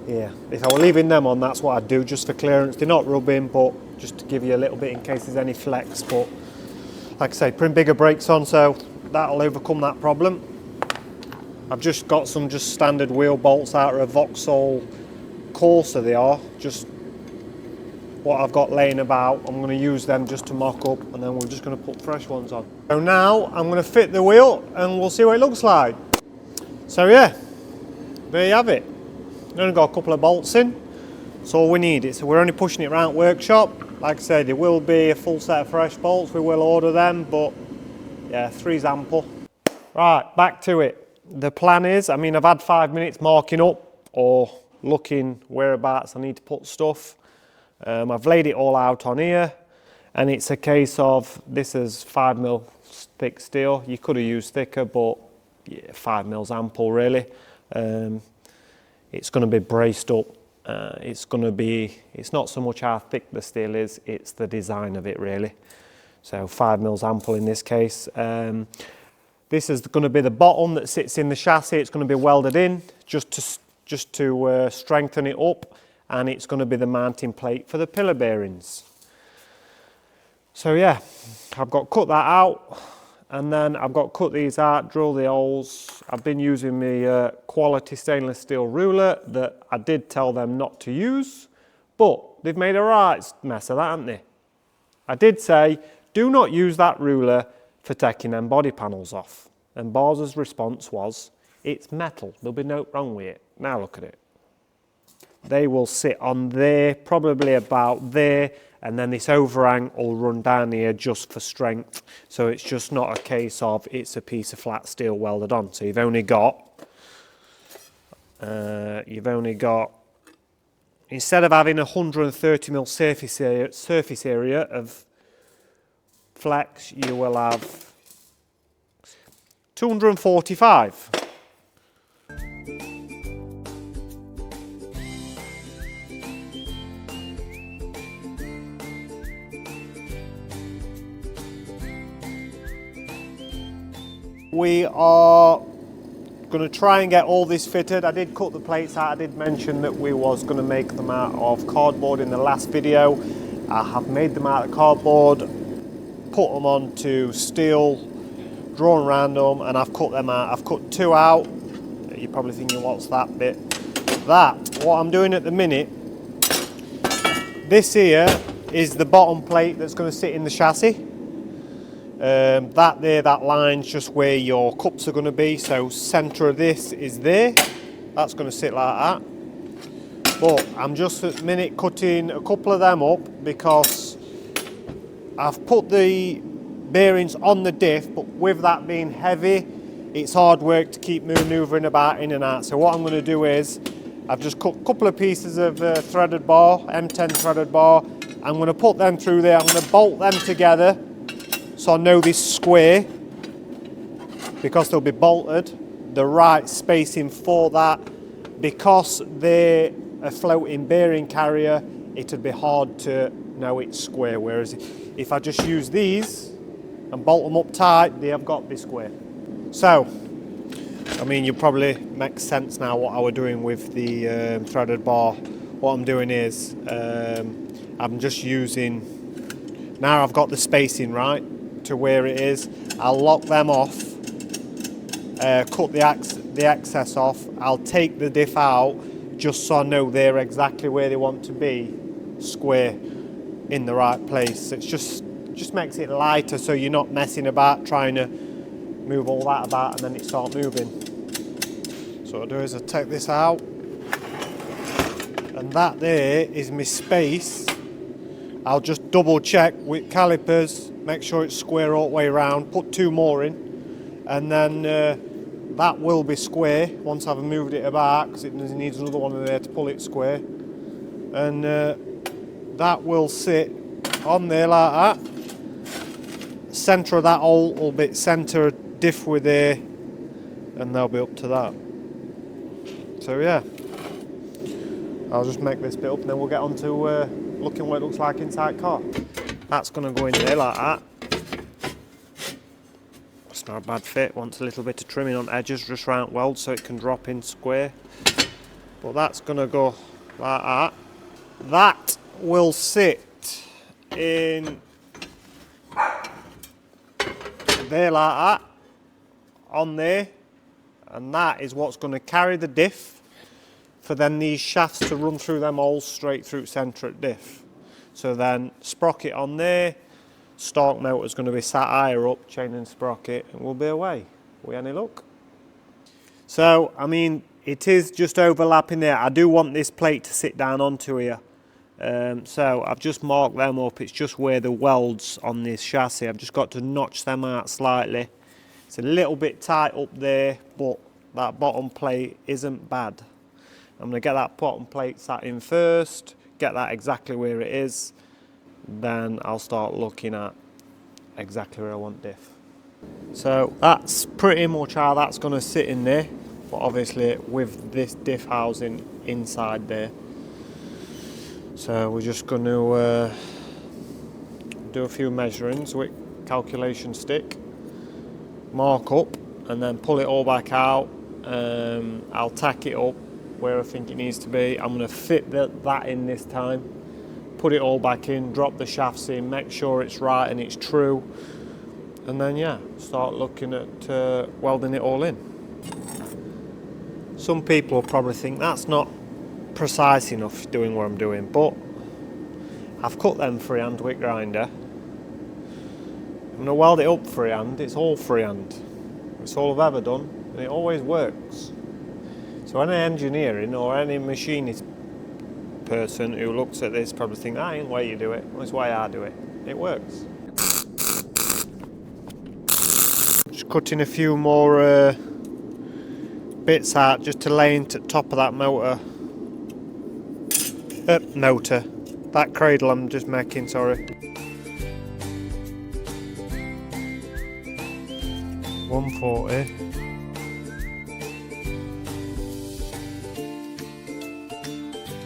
yeah, if I were leaving them on, that's what I'd do, just for clearance. They're not rubbing, but just to give you a little bit in case there's any flex. But like I say, putting bigger brakes on, so that'll overcome that problem. I've just got some standard wheel bolts out of a Vauxhall Corsa. They are just what I've got laying about. I'm going to use them just to mock up, and then we're just going to put fresh ones on. So now I'm going to fit the wheel and we'll see what it looks like. So yeah, there you have it. We've only got a couple of bolts in. That's all we need. So we're only pushing it around workshop. Like I said, there will be a full set of fresh bolts. We will order them, but yeah, 3's ample. Right, back to it. The plan is, I mean, I've had 5 minutes marking up or looking whereabouts I need to put stuff. I've laid it all out on here, and it's a case of, this is 5mm thick steel. You could have used thicker, but yeah, 5mm ample really. It's going to be braced up. It's not so much how thick the steel is, it's the design of it really. So 5mm ample in this case. This is going to be the bottom that sits in the chassis. It's going to be welded in just to strengthen it up, and it's going to be the mounting plate for the pillar bearings. So yeah, I've got to cut that out, and then I've got to cut these out, drill the holes. I've been using my quality stainless steel ruler that I did tell them not to use, but they've made a right mess of that, haven't they? I did say, do not use that ruler for taking them body panels off. And Bors's response was, it's metal, there'll be no wrong with it. Now look at it. They will sit on there, probably about there, and then this overhang will run down here just for strength. So it's just not a case of it's a piece of flat steel welded on. So you've only got, instead of having 130mm surface area of flex, you will have 245. We are going to try and get all this fitted. I did cut the plates out. I did mention that we was going to make them out of cardboard in the last video. I have made them out of cardboard, put them onto steel, drawn around them, and I've cut them out. I've cut 2 out. You're probably thinking, what's that bit? What I'm doing at the minute, this here is the bottom plate that's going to sit in the chassis. That line's just where your cups are going to be, so centre of this is there. That's going to sit like that. But I'm just at the minute cutting a couple of them up because I've put the bearings on the diff, but with that being heavy, it's hard work to keep manoeuvring about in and out. So what I'm going to do is, I've just cut a couple of pieces of threaded bar, M10 threaded bar. I'm going to put them through there. I'm going to bolt them together so I know this square, because they'll be bolted, the right spacing for that. Because they're a floating bearing carrier, it'd be hard to know it's square, whereas if I just use these and bolt them up tight, they have got to be square. So, I mean, you probably make sense now what I was doing with the threaded bar. What I'm doing is, I'm just using, now I've got the spacing right to where it is, I'll lock them off, cut the excess off, I'll take the diff out just so I know they're exactly where they want to be, square, in the right place. It's just makes it lighter, so you're not messing about trying to move all that about and then it starts moving. So what I do is I take this out, and that there is my space. I'll just double check with calipers, make sure it's square all the way around, put 2 more in, and then that will be square once I've moved it about, because it needs another one in there to pull it square. And that will sit on there like that. Centre of that hole will be centre diff with there, and they'll be up to that. So yeah, I'll just make this bit up and then we'll get on to looking what it looks like inside car. That's going to go in there like that. It's not a bad fit. Wants a little bit of trimming on edges just round weld so it can drop in square. But that's going to go like that. That will sit in there like that, on there, and that is what's going to carry the diff for then these shafts to run through them holes straight through centre at diff. So then sprocket on there, Stark motor's going to be sat higher up, chain and sprocket, and we'll be away. We any luck? So, I mean, it is just overlapping there. I do want this plate to sit down onto here. So I've just marked them up. It's just where the welds on this chassis. I've just got to notch them out slightly. It's a little bit tight up there, but that bottom plate isn't bad. I'm going to get that bottom plate sat in first, get that exactly where it is, then I'll start looking at exactly where I want diff. So that's pretty much how that's going to sit in there, but obviously with this diff housing inside there. So we're just going to do a few measurings with calculation stick, mark up, and then pull it all back out. I'll tack it up where I think it needs to be. I'm going to fit that in this time, put it all back in, drop the shafts in, make sure it's right and it's true, and then yeah, start looking at welding it all in. Some people will probably think that's not precise enough doing what I'm doing, but I've cut them freehand with grinder. I'm going to weld it up freehand. It's all freehand. It's all I've ever done, and it always works. So any engineering or any machinist person who looks at this probably think that ain't the way you do it. Well, it's the way I do it. It works. Just cutting a few more bits out just to lay into the top of that motor. That cradle I'm just making, sorry. 140.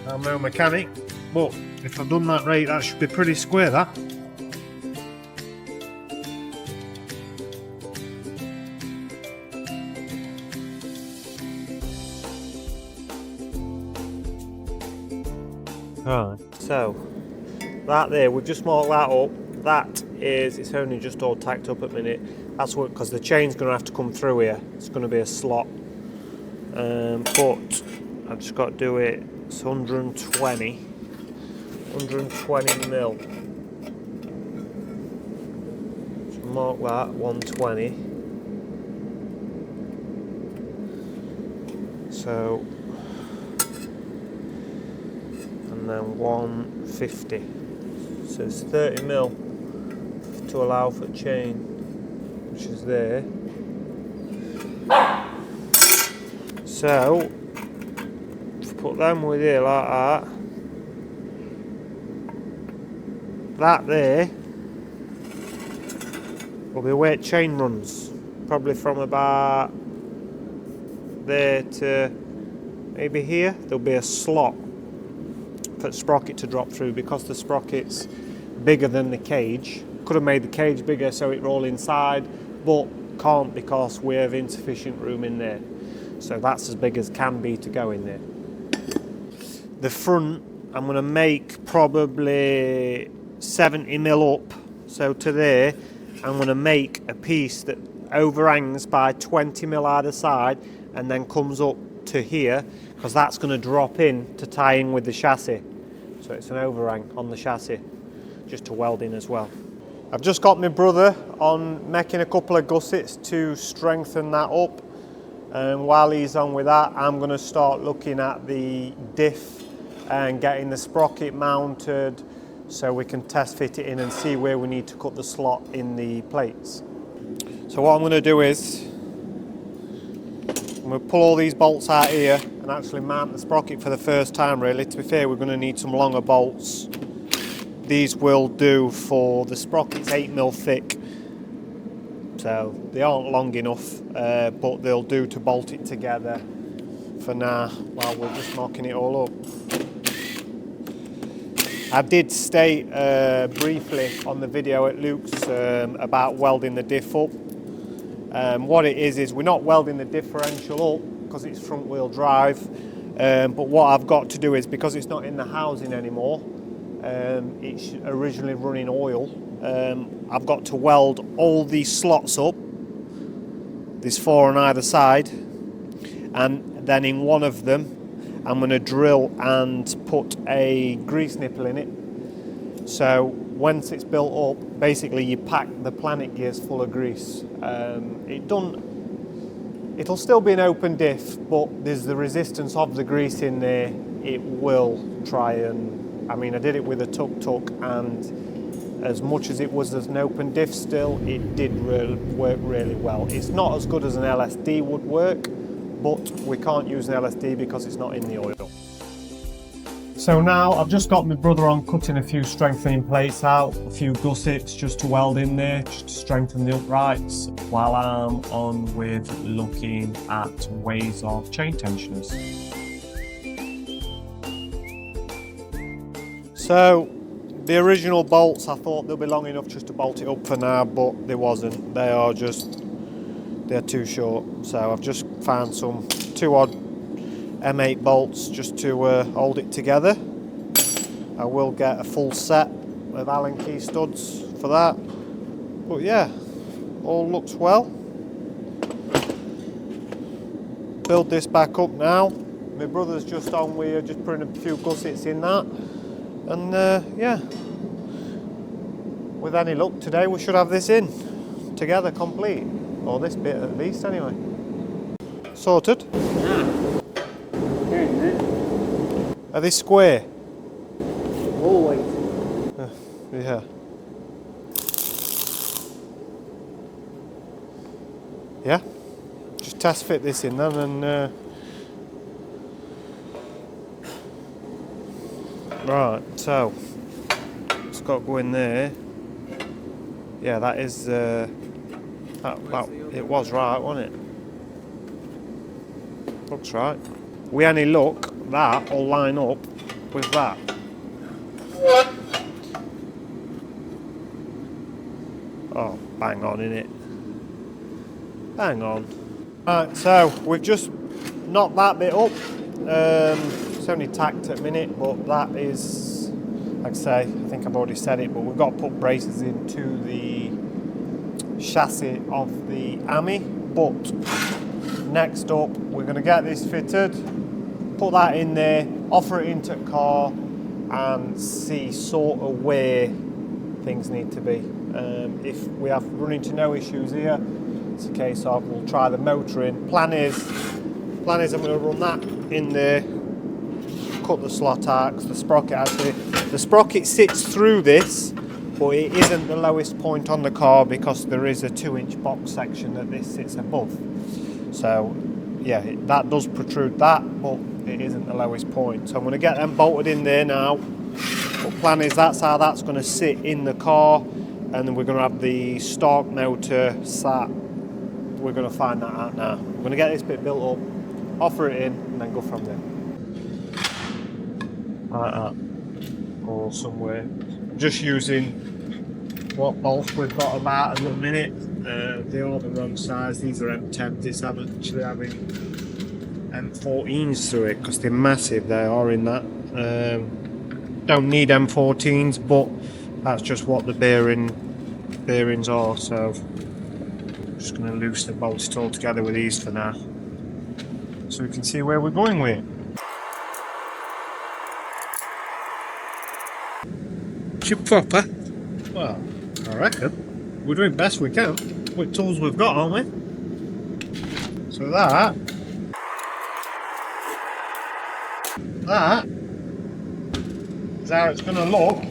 I'm no mechanic, but if I've done that right, that should be pretty square, that. Right, so that there, we've just marked that up. That is, it's only just all tacked up at the minute. That's what, because the chain's going to have to come through here. It's going to be a slot. But I've just got to do it. It's 120 mil. So mark that 120. So, and then 150. So it's 30 mil to allow for chain, which is there. So put them with here like that. That there will be where chain runs, probably from about there to maybe here. There'll be a slot for the sprocket to drop through, because the sprocket's bigger than the cage. Could have made the cage bigger so it roll inside, but can't because we have insufficient room in there. So that's as big as can be to go in there. The front, I'm going to make probably 70 mil up. So to there, I'm going to make a piece that overhangs by 20 mil either side and then comes up to here, because that's going to drop in to tie in with the chassis. So it's an overhang on the chassis, just to weld in as well. I've just got my brother on making a couple of gussets to strengthen that up. And while he's on with that, I'm going to start looking at the diff and getting the sprocket mounted so we can test fit it in and see where we need to cut the slot in the plates. So what I'm going to do is I'm going to pull all these bolts out here and actually mount the sprocket for the first time really. To be fair, we're going to need some longer bolts. These will do for the sprocket's 8 mil thick. So they aren't long enough, but they'll do to bolt it together for now while we're just knocking it all up. I did state briefly on the video at Luke's about welding the diff up. What it is we're not welding the differential up because it's front wheel drive, but what I've got to do is, because it's not in the housing anymore, it's originally running oil, I've got to weld all these slots up. There's 4 on either side, and then in one of them I'm going to drill and put a grease nipple in it, So once it's built up, basically you pack the planet gears full of grease. It'll still be an open diff, but there's the resistance of the grease in there. It will try and, I mean, I did it with a tuk-tuk, and as much as it was as an open diff still, it did work really well. It's not as good as an LSD would work, but we can't use an LSD because it's not in the oil. So now I've just got my brother on cutting a few strengthening plates out, a few gussets just to weld in there, just to strengthen the uprights, while I'm on with looking at ways of chain tensioners. So the original bolts, I thought they'll be long enough just to bolt it up for now, but they wasn't. They're too short. So I've just found some 2 odd M8 bolts just to hold it together. I will get a full set of Allen key studs for that. But yeah, all looks well. Build this back up now. My brother's just on, we're just putting a few gussets in that. And yeah, with any luck today we should have this in together complete, or this bit at least anyway. Sorted. Are they square? Always. Yeah. Yeah? Just test fit this in then and right, so it's got to go in there. Yeah, that is that it was right, wasn't it? Looks right. We any luck, that will line up with that. Oh, bang on, innit? Bang on. Right, so we've just knocked that bit up. It's only tacked at the minute, but that is, like I say, I think I've already said it, but we've got to put braces into the chassis of the Ami. But next up, we're going to get this fitted, put that in there, offer it into the car, and see sort of where things need to be. If we have run into no issues here, it's a case of we'll try the motor in. Plan is I'm going to run that in there, cut the slot out, because the sprocket sits through this, but it isn't the lowest point on the car because there is a 2-inch box section that this sits above. So yeah, that does protrude that, but it isn't the lowest point. So I'm going to get them bolted in there now. But plan is that's how that's going to sit in the car, and then we're going to have the Stark motor sat. We're going to find that out now. I'm going to get this bit built up, offer it in, and then go from there. Like that, or somewhere. I'm just using what bolts we've got about at the minute. They are the wrong size. These are M10s. It's actually having M14s through it because they're massive. They are in that. Don't need M14s, but that's just what the bearings are. So I'm just going to loosen the bolts all together with these for now, so we can see where we're going with it. Should proper. Well, I reckon we're doing best we can with tools we've got, aren't we? So that is how it's going to look.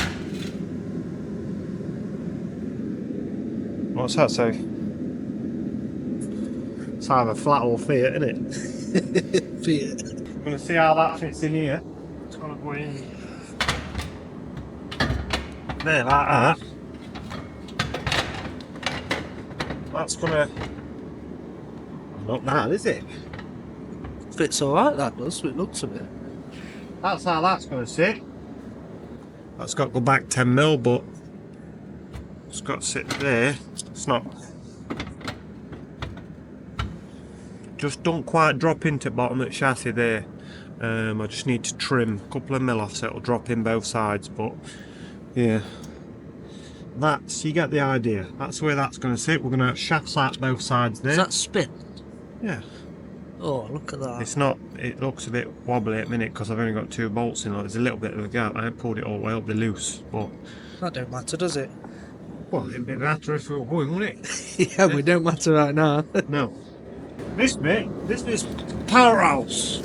What's that say? It's either flat or Fiat, isn't it? Fiat. I'm going to see how that fits in here. It's going to go in there like that. That's gonna not bad, is it? Fits alright, that does, it looks a bit. That's how that's gonna sit. That's got to go back 10mm, but it's got to sit there. It's not. Just don't quite drop into the bottom of the chassis there. I just need to trim a couple of mil off so it'll drop in both sides, but yeah. You get the idea. That's where that's going to sit. We're going to have shafts out both sides there. Does that spin? Yeah. Oh, look at that. It's not, it looks a bit wobbly at the minute because I've only got 2 bolts in. There's a little bit of a gap. I haven't pulled it all the way up, they're loose. But That don't matter, does it? Well, it'd be better if we were going, wouldn't it? Yeah, we don't matter right now. No. This bit's powerhouse.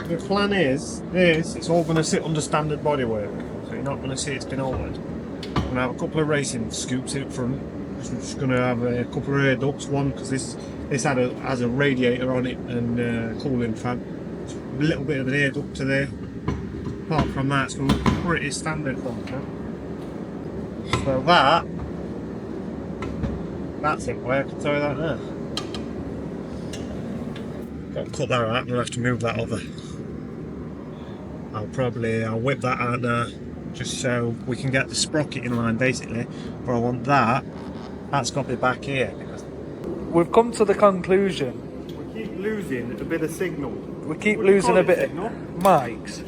The plan is, it's all going to sit under standard bodywork, so you're not going to see it's been altered. I'm going to have a couple of racing scoops in front. I'm just going to have a couple of air ducts, one because this has a radiator on it and a cooling fan. A little bit of an air duct to there. Apart from that, it's going to look pretty standard bunker. So that's it, I can tell you that now. Got to cut that out, I'm going to have to move that over. I'll whip that out now, just so we can get the sprocket in line basically, but I want that's got to be back here. Because We've come to the conclusion. we keep losing a bit of signal. We keep losing a bit of mics.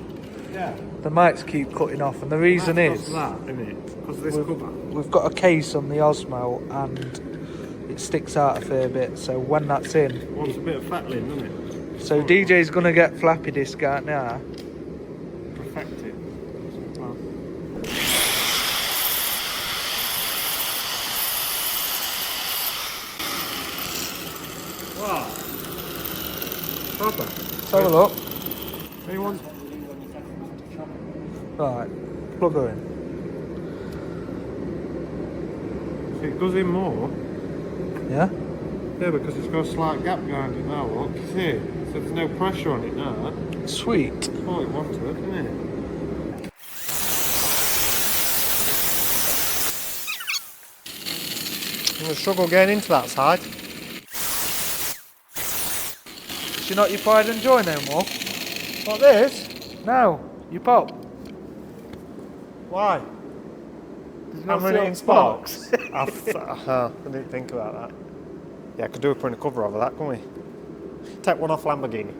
Yeah. The mics keep cutting off, and the reason is that, isn't it? Because of this cover. we've got a case on the Osmo and it sticks out a fair bit, so when that's in, Wants a bit of fettling, doesn't it? so DJ's gonna get flappy disc out now. Perfect it. Well. Wow. Proper. Let's have a look. Anyone? Right, plug her in. So it goes in more. Yeah? Yeah, because it's got a slight gap behind it now, look. You see? So there's no pressure on it now. Sweet. Oh, it wants to, isn't it? I'm going to struggle getting into that side. Is she not your pride and joy no more? Like this? No, you pop. Why? There's I'm running in sparks. I didn't think about that. Yeah, I could do a print cover over that, couldn't we? Take one off Lamborghini.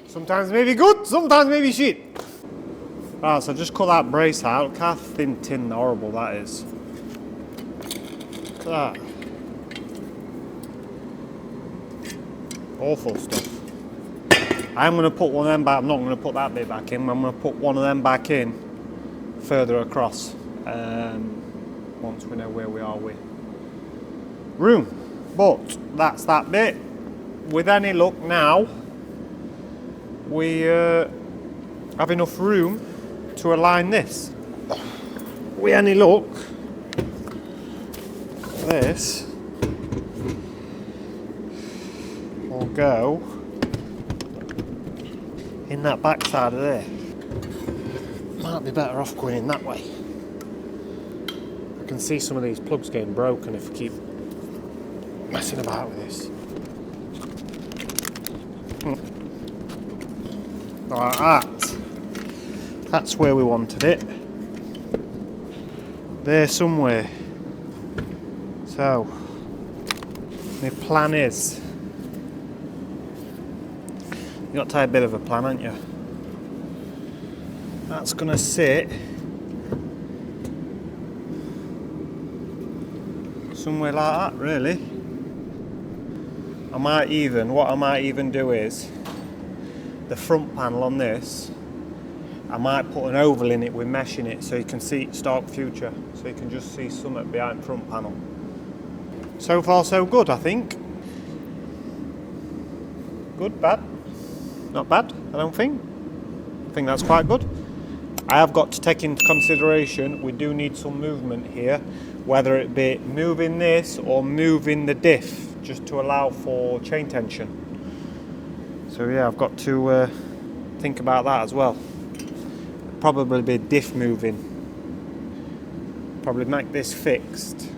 Sometimes maybe good, sometimes maybe shit. Right, so just cut that brace out. Look how thin tin horrible that is. Look at that. Awful stuff. I'm going to put one of them back. I'm not going to put that bit back in. I'm going to put one of them back in further across once we know where we are with room. But that's that bit. With any luck now, we have enough room to align this. With any luck, this will go in that back side of there. Might be better off going in that way. I can see some of these plugs getting broken if we keep messing about with this. Like that. That's where we wanted it. There somewhere. So, my plan is, you got to have a bit of a plan, haven't you? That's going to sit somewhere like that, really. What I might even do is, the front panel on this, I might put an oval in it with mesh in it so you can see Stark Future, so you can just see something behind the front panel. So far so good, I think. Good, bad? Not bad, I don't think. I think that's quite good. I have got to take into consideration we do need some movement here, whether it be moving this or moving the diff, just to allow for chain tension. So yeah, I've got to think about that as well. Probably be diff moving. Probably make this fixed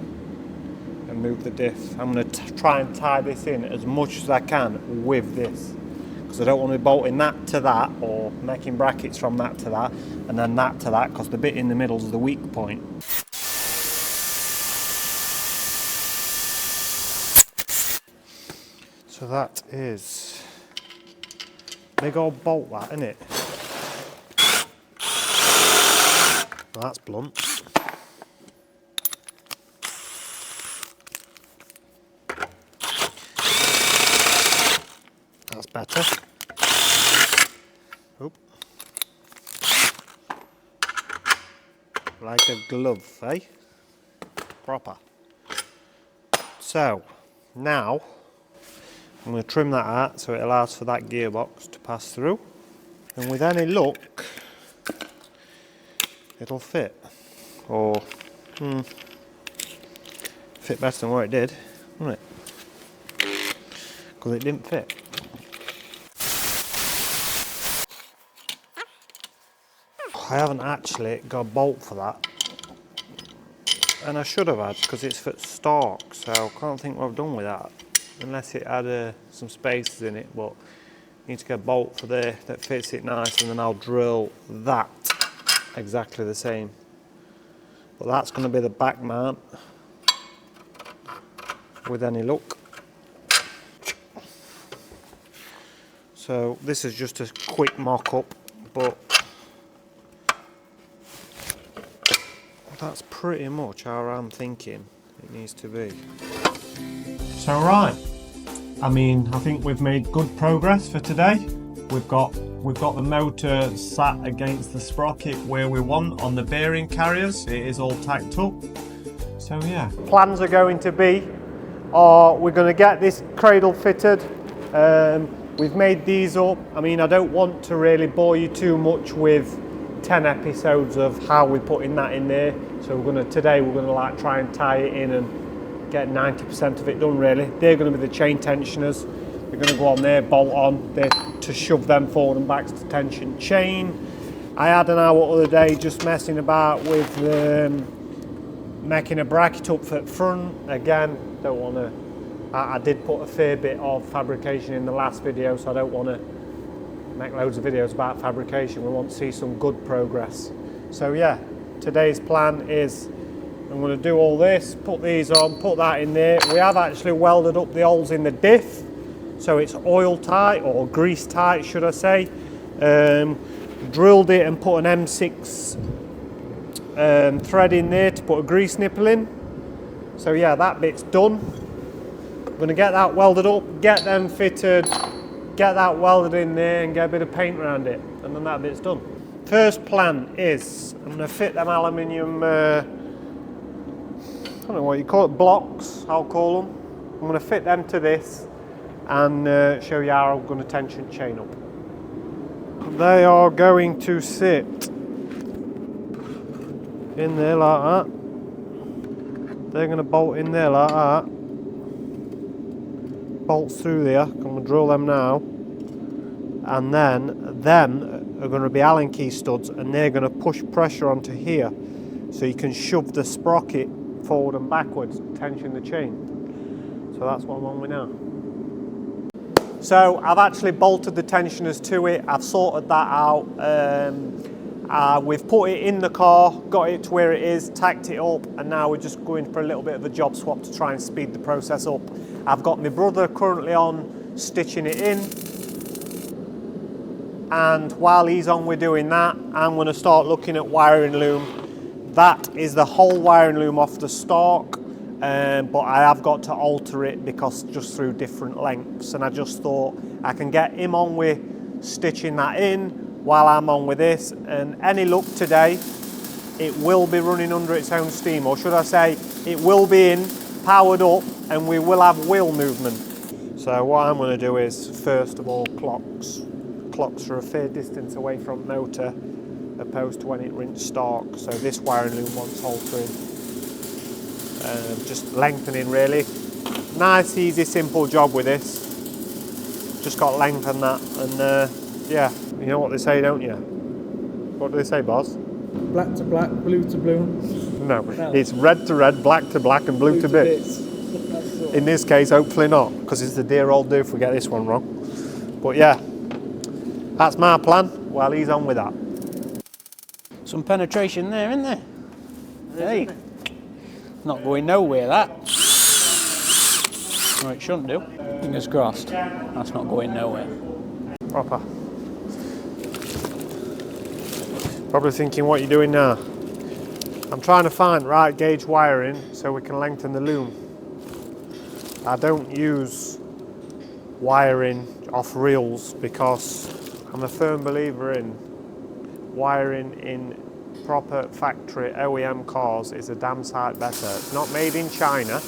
and move the diff. I'm going to try and tie this in as much as I can with this, because I don't want to be bolting that to that or making brackets from that to that and then that to that, because the bit in the middle is the weak point. So that is big old bolt, that, isn't it? Well, that's blunt. That's better. Oop. like a glove, eh? Proper. So, now, I'm going to trim that out so it allows for that gearbox to pass through. And with any luck, it'll fit. Or, fit better than what it did, wouldn't it? Because it didn't fit. I haven't actually got a bolt for that. And I should have had, because it's for Stark, so I can't think what I've done with that. Unless it had some spaces in it, but I need to get a bolt for there that fits it nice, and then I'll drill that exactly the same. But that's going to be the back mount, with any luck. So this is just a quick mock-up, but that's pretty much how I'm thinking it needs to be. So right, I mean, I think we've made good progress for today. We've got the motor sat against the sprocket where we want on the bearing carriers. It is all tacked up. So yeah. Plans are going to be, we're going to get this cradle fitted. We've made these up. I mean, I don't want to really bore you too much with 10 episodes of how we're putting that in there. So today we're gonna like try and tie it in and get 90% of it done really. They're gonna be the chain tensioners. They're gonna go on there, bolt on, there to shove them forward and back to tension chain. I had an hour the other day just messing about with making a bracket up for the front. Again, don't wanna, I did put a fair bit of fabrication in the last video, so I don't wanna make loads of videos about fabrication. We want to see some good progress. So yeah, today's plan is I'm going to do all this, put these on, put that in there. We have actually welded up the holes in the diff, so it's oil tight, or grease tight should I say. Drilled it and put an M6 thread in there to put a grease nipple in. So yeah, that bit's done. I'm going to get that welded up, get them fitted, get that welded in there and get a bit of paint around it, and then that bit's done. First plan is I'm going to fit them aluminium, I don't know what you call it, blocks I'll call them. I'm going to fit them to this and show you how I'm going to tension chain up. They are going to sit in there like that. They're going to bolt in there like that. Bolts through there, I'm going to drill them now, and then them are going to be Allen key studs, and they're going to push pressure onto here so you can shove the sprocket forward and backwards, tension the chain. So that's what I'm on with now. So I've actually bolted the tensioners to it, I've sorted that out. We've put it in the car, got it to where it is, tacked it up, and now we're just going for a little bit of a job swap to try and speed the process up. I've got my brother currently on stitching it in, and while he's on with doing that, I'm going to start looking at wiring loom. That is the whole wiring loom off the Stark, but I have got to alter it because just through different lengths, and I just thought I can get him on with stitching that in while I'm on with this, and any luck today it will be running under its own steam, or should I say it will be in, powered up, and we will have wheel movement. So what I'm going to do is first of all clocks are a fair distance away from motor opposed to when it rinsed Stark, so this wiring loom wants altering, just lengthening really. Nice easy simple job with this, just got to lengthen that, and yeah, you know what they say, don't you? What do they say, boss? Black to black, blue to blue. No, it's red to red, black to black, and blue to bits. In this case, hopefully not, because it's the dear old do if we get this one wrong. But yeah, that's my plan while he's on with that. Some penetration there, isn't there? Hey, not going nowhere that. No, it shouldn't do. Fingers crossed. That's not going nowhere. Proper. Probably thinking, what are you doing now? I'm trying to find right gauge wiring so we can lengthen the loom. I don't use wiring off reels because I'm a firm believer in wiring in proper factory OEM cars is a damn sight better. It's not made in China,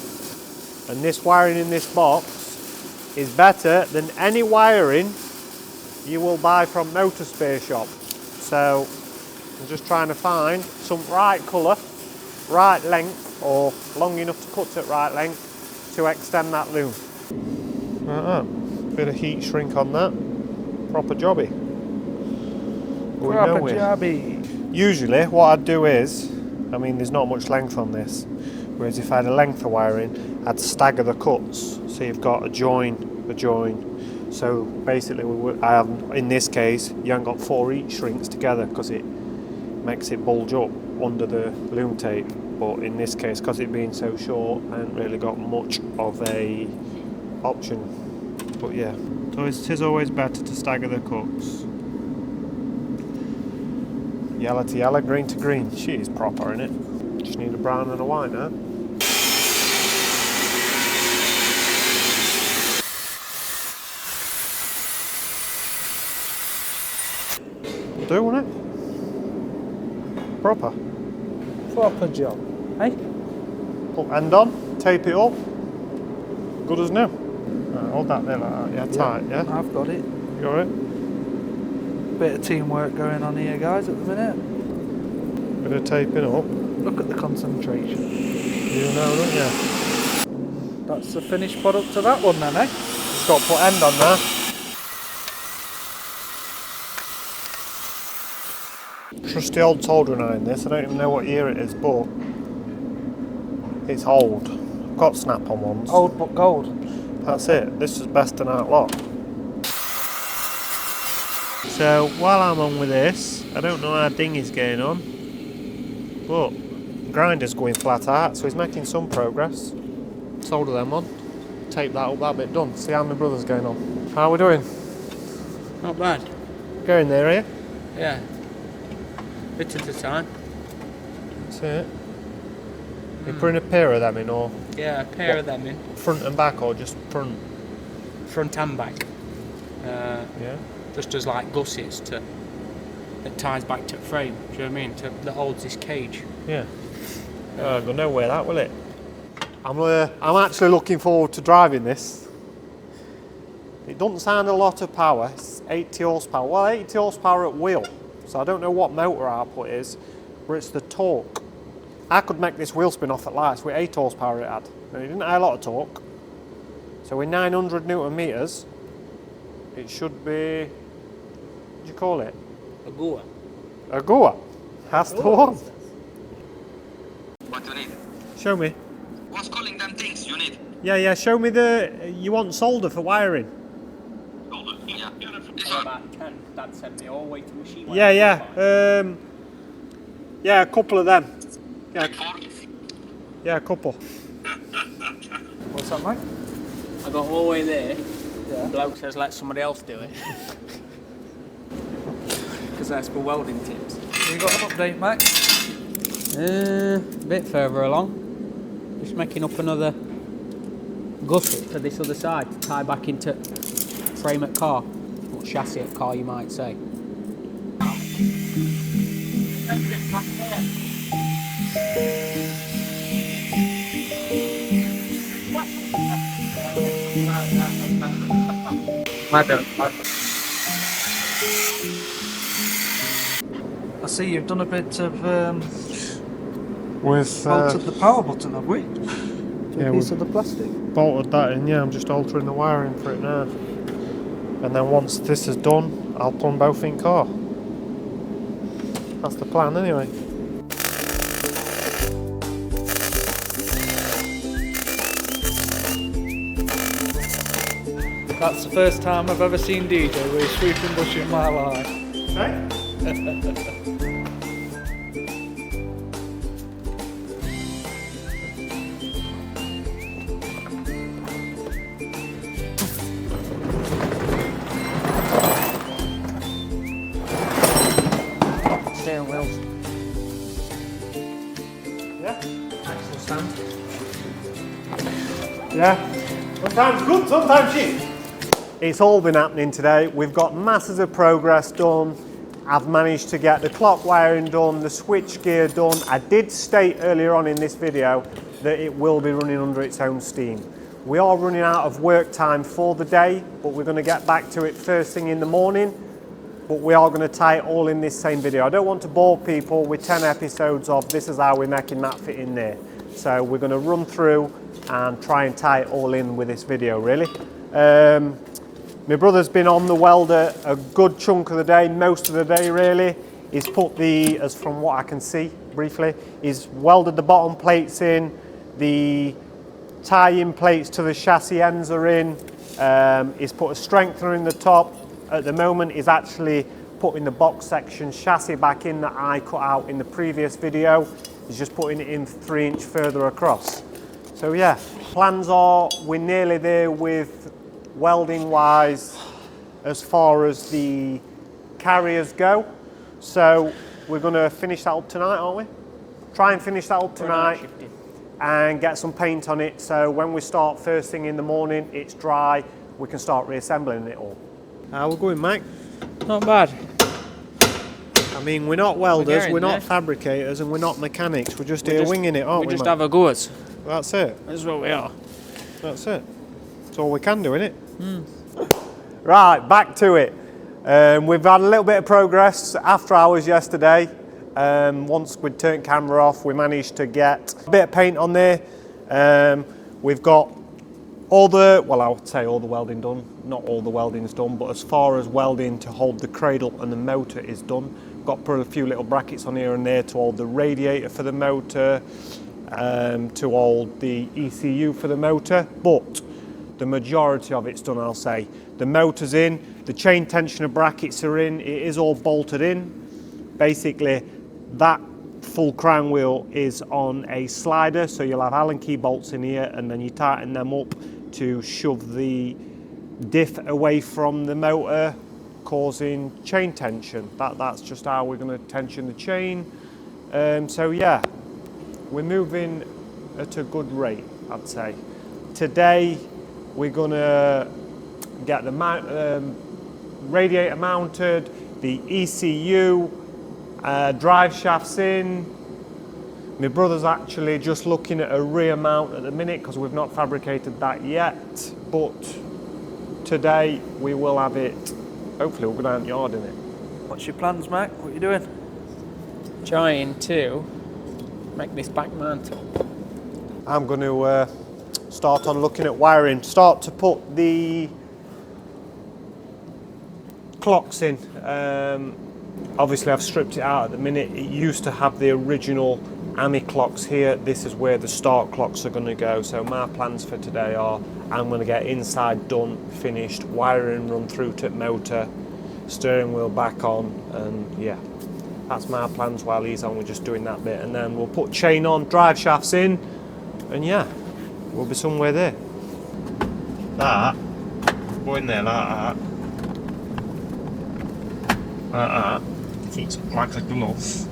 and this wiring in this box is better than any wiring you will buy from motor spare shop. So I'm just trying to find some right colour, right length, or long enough to cut at right length to extend that loom. Bit of heat shrink on that. Proper jobby. Proper jobby. Usually what I'd do is, I mean there's not much length on this, whereas if I had a length of wiring, I'd stagger the cuts. So you've got a join, a join. So basically, in this case, you haven't got 4 heat shrinks together because it makes it bulge up under the loom tape. But in this case, because it being so short, I haven't really got much of a option. But yeah, so it is always better to stagger the cuts. Yellow to yellow, green to green. She's proper, innit? Just need a brown and a white now. Do, won't it? Proper. Proper job, eh? Put end on, tape it up. Good as new. Right, hold that there like that, yeah, tight, yeah? I've got it. You got it? Bit of teamwork going on here, guys, at the minute. Bit of taping up. Look at the concentration. You know, don't you? That's the finished product to that one then, eh? Just got to put end on there. Trusty old soldering iron this. I don't even know what year it is, but it's old. I've got snap-on ones. Old but gold. That's it. This is best in out lot. So while I'm on with this, I don't know how dinghy's going on, but grinder's going flat out, so he's making some progress. Solder them on, tape that up, that bit done. See how my brother's going on. How are we doing? Not bad. Going there, are you? Yeah. Bit at a time. That's it. You're putting a pair of them in, or Yeah, a pair of them in. front and back, or just front? Front and back. Yeah. Just as like gussets that ties back to the frame. Do you know what I mean? That holds this cage. Yeah. I'll go nowhere that, will it? I'm actually looking forward to driving this. It doesn't sound a lot of power. It's 80 horsepower. Well, 80 horsepower at wheel. So I don't know what motor output is, but it's the torque. I could make this wheel spin off at lights with 8 horsepower it had. And it didn't have a lot of torque. So with 900 Newton meters, it should be, what do you call it? A goer. A goer. That's the one. What you need? Show me. What's calling them things you need? Yeah, show me you want solder for wiring. Yeah. This one. About 10. Dad sent me all the way to machine. Yeah. Yeah, a couple of them. Yeah, Like 4? yeah, a couple. What's that, mate? I got all the way there. Yeah. The bloke says let somebody else do it. Because that's for welding tips. You got an update, mate? A bit further along. Just making up another gusset for this other side to tie back into frame at car. Or chassis at car, you might say. I see you've done a bit of With bolted the power button, have we? yeah, A piece of the plastic. bolted that in. Yeah, I'm just altering the wiring for it now. And then once this is done, I'll put them both in car. That's the plan, anyway. That's the first time I've ever seen DJ with a sweeping bush in my life. Steering wheels. Yeah. Excellent stand. Yeah. Sometimes good, sometimes shit. It's all been happening today. We've got masses of progress done. I've managed to get the clock wiring done, the switch gear done. I did state earlier on in this video that it will be running under its own steam. We are running out of work time for the day, but we're going to get back to it first thing in the morning. But we are going to tie it all in this same video. I don't want to bore people with 10 episodes of this is how we're making that fit in there. So we're going to run through and try and tie it all in with this video, really. My brother's been on the welder a good chunk of the day, most of the day really. He's put the, as from what I can see briefly, he's welded the bottom plates in, the tie-in plates to the chassis ends are in, he's put a strengthener in the top. At the moment he's actually putting the box section chassis back in that I cut out in the previous video. He's just putting it in 3 inch further across. So yeah, plans are we're nearly there with welding wise as far as the carriers go. So we're going to finish that up tonight, aren't we? Try and finish that up tonight and get some paint on it, so when we start first thing in the morning it's dry, we can start reassembling it all. How we going, Mike? Not bad. I mean, we're not welders, we're not there. fabricators, and we're not mechanics. We're just here winging it, aren't we? We just mate? have a go at. That's it. That's what we are. That's it. That's all we can do, innit? Right, back to it. We've had a little bit of progress after hours yesterday. Once we'd turned camera off, we managed to get a bit of paint on there. We've got all the, well, I would say all the welding done. Not all the welding's done, but as far as welding to hold the cradle and the motor is done. Got put a few little brackets on here and there to hold the radiator for the motor, to hold the ECU for the motor, but the majority of it's done, I'll say. The motor's in, the chain tensioner brackets are in, it is all bolted in. Basically, that full crown wheel is on a slider, so you'll have Allen key bolts in here, and then you tighten them up to shove the diff away from the motor, causing chain tension. That's just how we're going to tension the chain. So yeah, we're moving at a good rate, I'd say. Today we're going to get the radiator mounted, the ECU, drive shafts in. My brother's actually just looking at a rear mount at the minute because we've not fabricated that yet, but today we will have it. Hopefully we'll go down the yard in it. What's your plans, Mac? What are you doing? Trying to make this back mount up. I'm going to start on looking at wiring, start to put the clocks in. Obviously I've stripped it out at the minute. It used to have the original Ami clocks here. This is where the Stark clocks are going to go. So my plans for today are I'm going to get inside done, finished, wiring run through to motor, steering wheel back on, and yeah, that's my plans while he's on. We're just doing that bit, and then we'll put chain on, drive shafts in, and yeah, we'll be somewhere there. That, go in there like that, keeps it like a glove,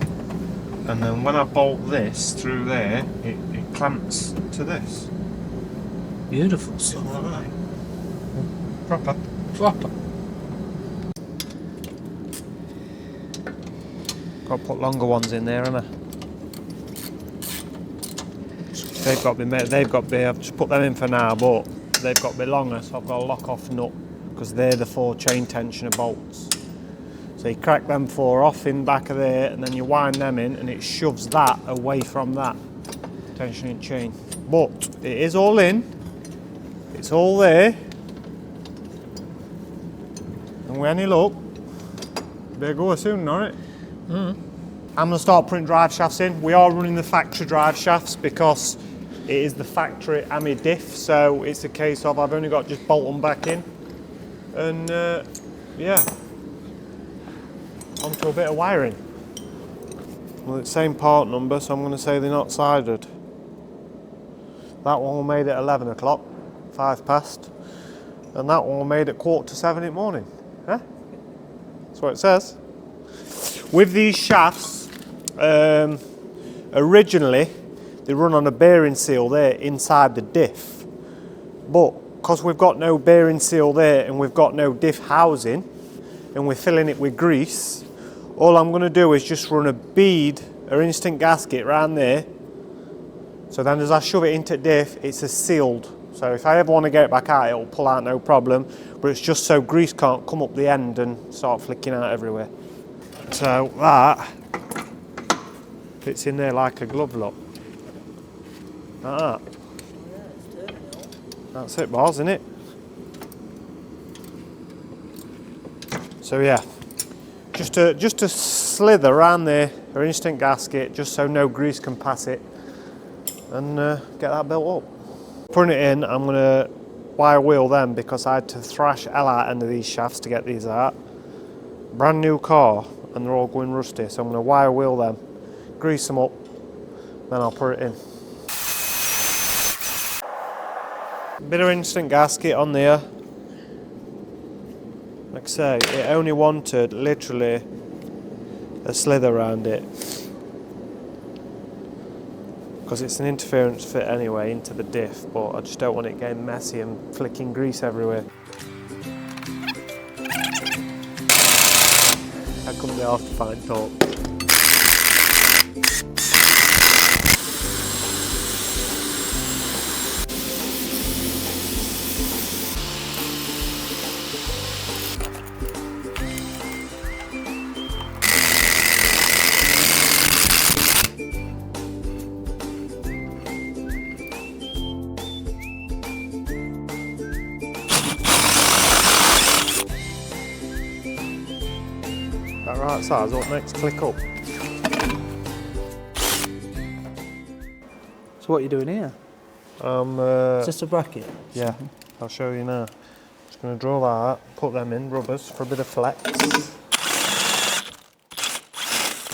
and then when I bolt this through there, it clamps to this. Beautiful stuff. Like that. Proper. Proper. Got to put longer ones in there, haven't I? They've got to be made, I've just put them in for now, but they've got to be longer, so I've got a lock off nut, because they're the 4 chain tensioner bolts. So you crack them 4 off in back of there, and then you wind them in, and it shoves that away from that tensioning chain. But it is all in, it's all there, and with any luck, they'll go soon, alright? I'm going to start putting drive shafts in. We are running the factory drive shafts because it is the factory Ami diff, so it's a case of I've only got to just bolt them back in, and yeah, onto a bit of wiring. Well, it's the same part number, so I'm going to say they're not sided. That one was made at 11 o'clock, 5 past, and that one was made at 6:45 in the morning. Huh? That's what it says. With these shafts, originally they run on a bearing seal there inside the diff, but because we've got no bearing seal there and we've got no diff housing and we're filling it with grease, all I'm going to do is just run a bead or instant gasket around there. So then as I shove it into diff, it's a sealed. So if I ever want to get it back out, it'll pull out no problem. But it's just so grease can't come up the end and start flicking out everywhere. So that fits in there like a glove lock. Like that. That's it, boss, isn't it? So yeah, just to slither around there, or instant gasket, just so no grease can pass it, and get that built up. Putting it in, I'm gonna wire wheel them because I had to thrash hell out end of these shafts to get these out. Brand new car, and they're all going rusty, so I'm gonna wire wheel them, grease them up, then I'll put it in. Bit of instant gasket on there. Like I say, it only wanted literally a slither around it because it's an interference fit anyway into the diff, but I just don't want it getting messy and flicking grease everywhere. I couldn't be asked to find torque. That right size, what next? Click up. So what are you doing here? It's just a bracket. Yeah, I'll show you now. Just going to draw that out, put them in, rubbers, for a bit of flex.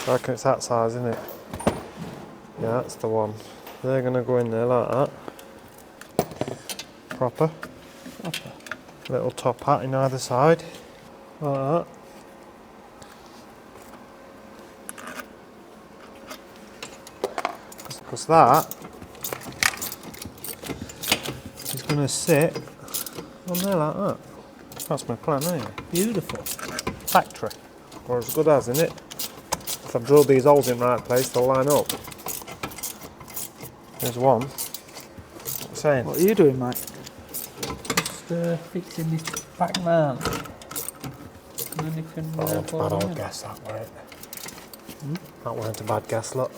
I reckon it's that size, isn't it? Yeah, that's the one. They're going to go in there like that. Proper. Little top hat in either side. Like that. Because that is going to sit on there like that. That's my plan anyway. Beautiful. Factory. Or as good as, isn't it? If I've drilled these holes in the right place, they'll line up. There's one. What I'm saying? What are you doing, Mike? Just fixing this back mount. And then you can Not a put bad it old in. guess, that weren't. That weren't a bad guess, look.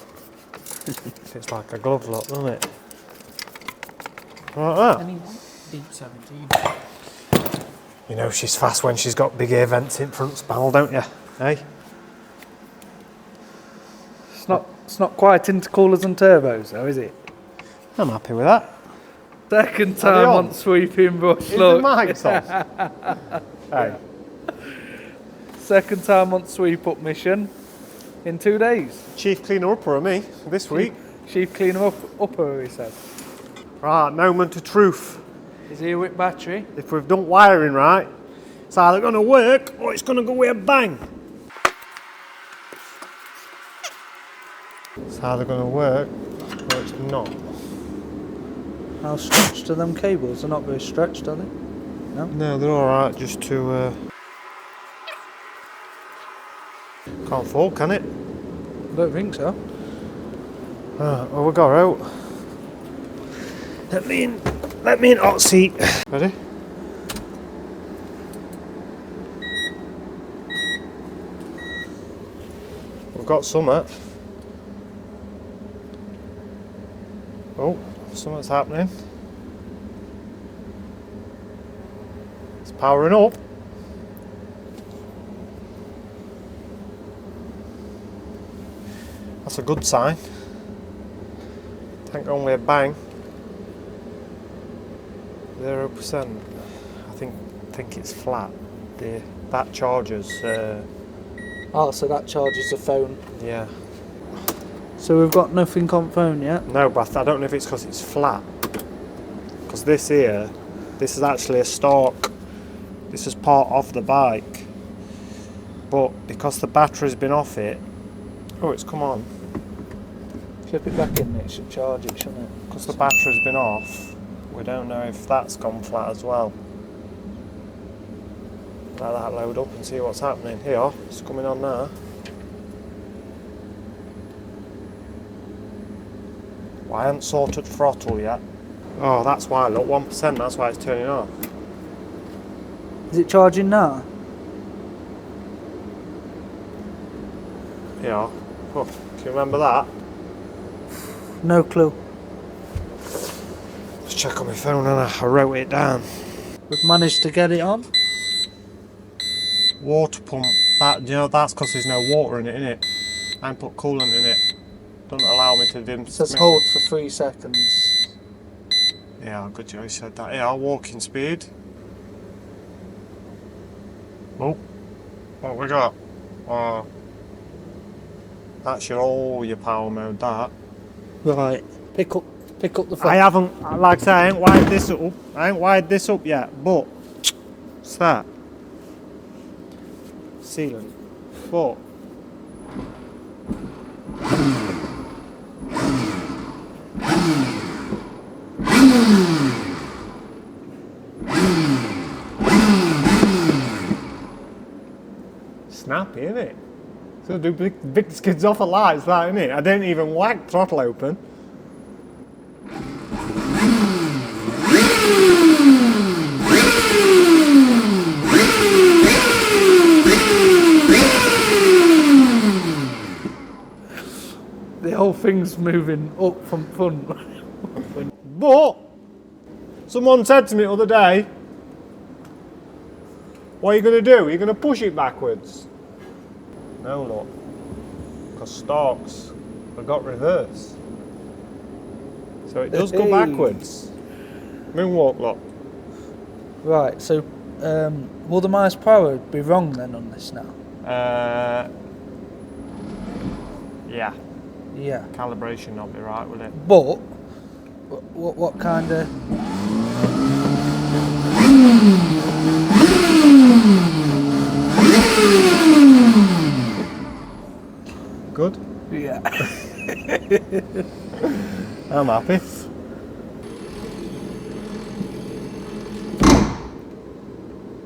It's like a glove lock, doesn't it? Like that. And it's deep 17. You know she's fast when she's got big air vents in front spanel, don't you? Hey? It's not quite intercoolers and turbos though, is it? I'm happy with that. Second Are time they on on? sweeping brush, Is the look. mics off? Hey. Second time on sweep up mission in 2 days. Chief cleaner upper of me this week. Chief cleaner upper, he said. Right, moment of truth. Is he with battery? If we've done wiring right, it's either going to work or it's going to go with a bang. It's either going to work or it's not. How stretched are them cables? They're not very stretched, are they? No, they're alright just to... Can't fall, can it? I don't think so. Well, we got out. Let me in hot seat. Ready? We've got summat. Oh, something's happening. It's powering up. That's a good sign. Tank only a bang. 0%. I think it's flat. That charges. Oh, so that charges the phone. Yeah. So we've got nothing on phone yet? No, but I don't know if it's because it's flat. Because this here, this is actually a Stark. This is part of the bike. But because the battery's been off it, oh, it's come on. Flip it back in there, it should charge it, shouldn't it? Because the battery's been off, we don't know if that's gone flat as well. Let that load up and see what's happening. Here, it's coming on now. I haven't sorted throttle yet. Oh, that's why, look, 1%, that's why it's turning off. Is it charging now? Yeah. Oh, can you remember that? No clue. Let's check on my phone and I wrote it down. We've managed to get it on. Water pump. That, you know, that's because there's no water in it, innit? I ain't put coolant in it. Doesn't allow me to dim. It says hold for 3 seconds. Yeah, good job you said that. Yeah, walking speed. Oh, what have we got? That's your power mode, that. Right. Pick up the phone. I haven't, like I say, I ain't wired this up. I ain't wired this up yet, but what's that? Sealant. But snappy, isn't it? So do big skids off of lights, that, isn't it? I didn't even whack throttle open. The whole thing's moving up from front. But someone said to me the other day, what are you going to do? You're going to push it backwards. No, look, because Starks have got reverse. So it does go backwards. Moonwalk, look. Right, so will the miles per hour be wrong then on this now? Yeah. Yeah. Calibration not be right, will it? But what kind of? Good. Yeah. I'm happy.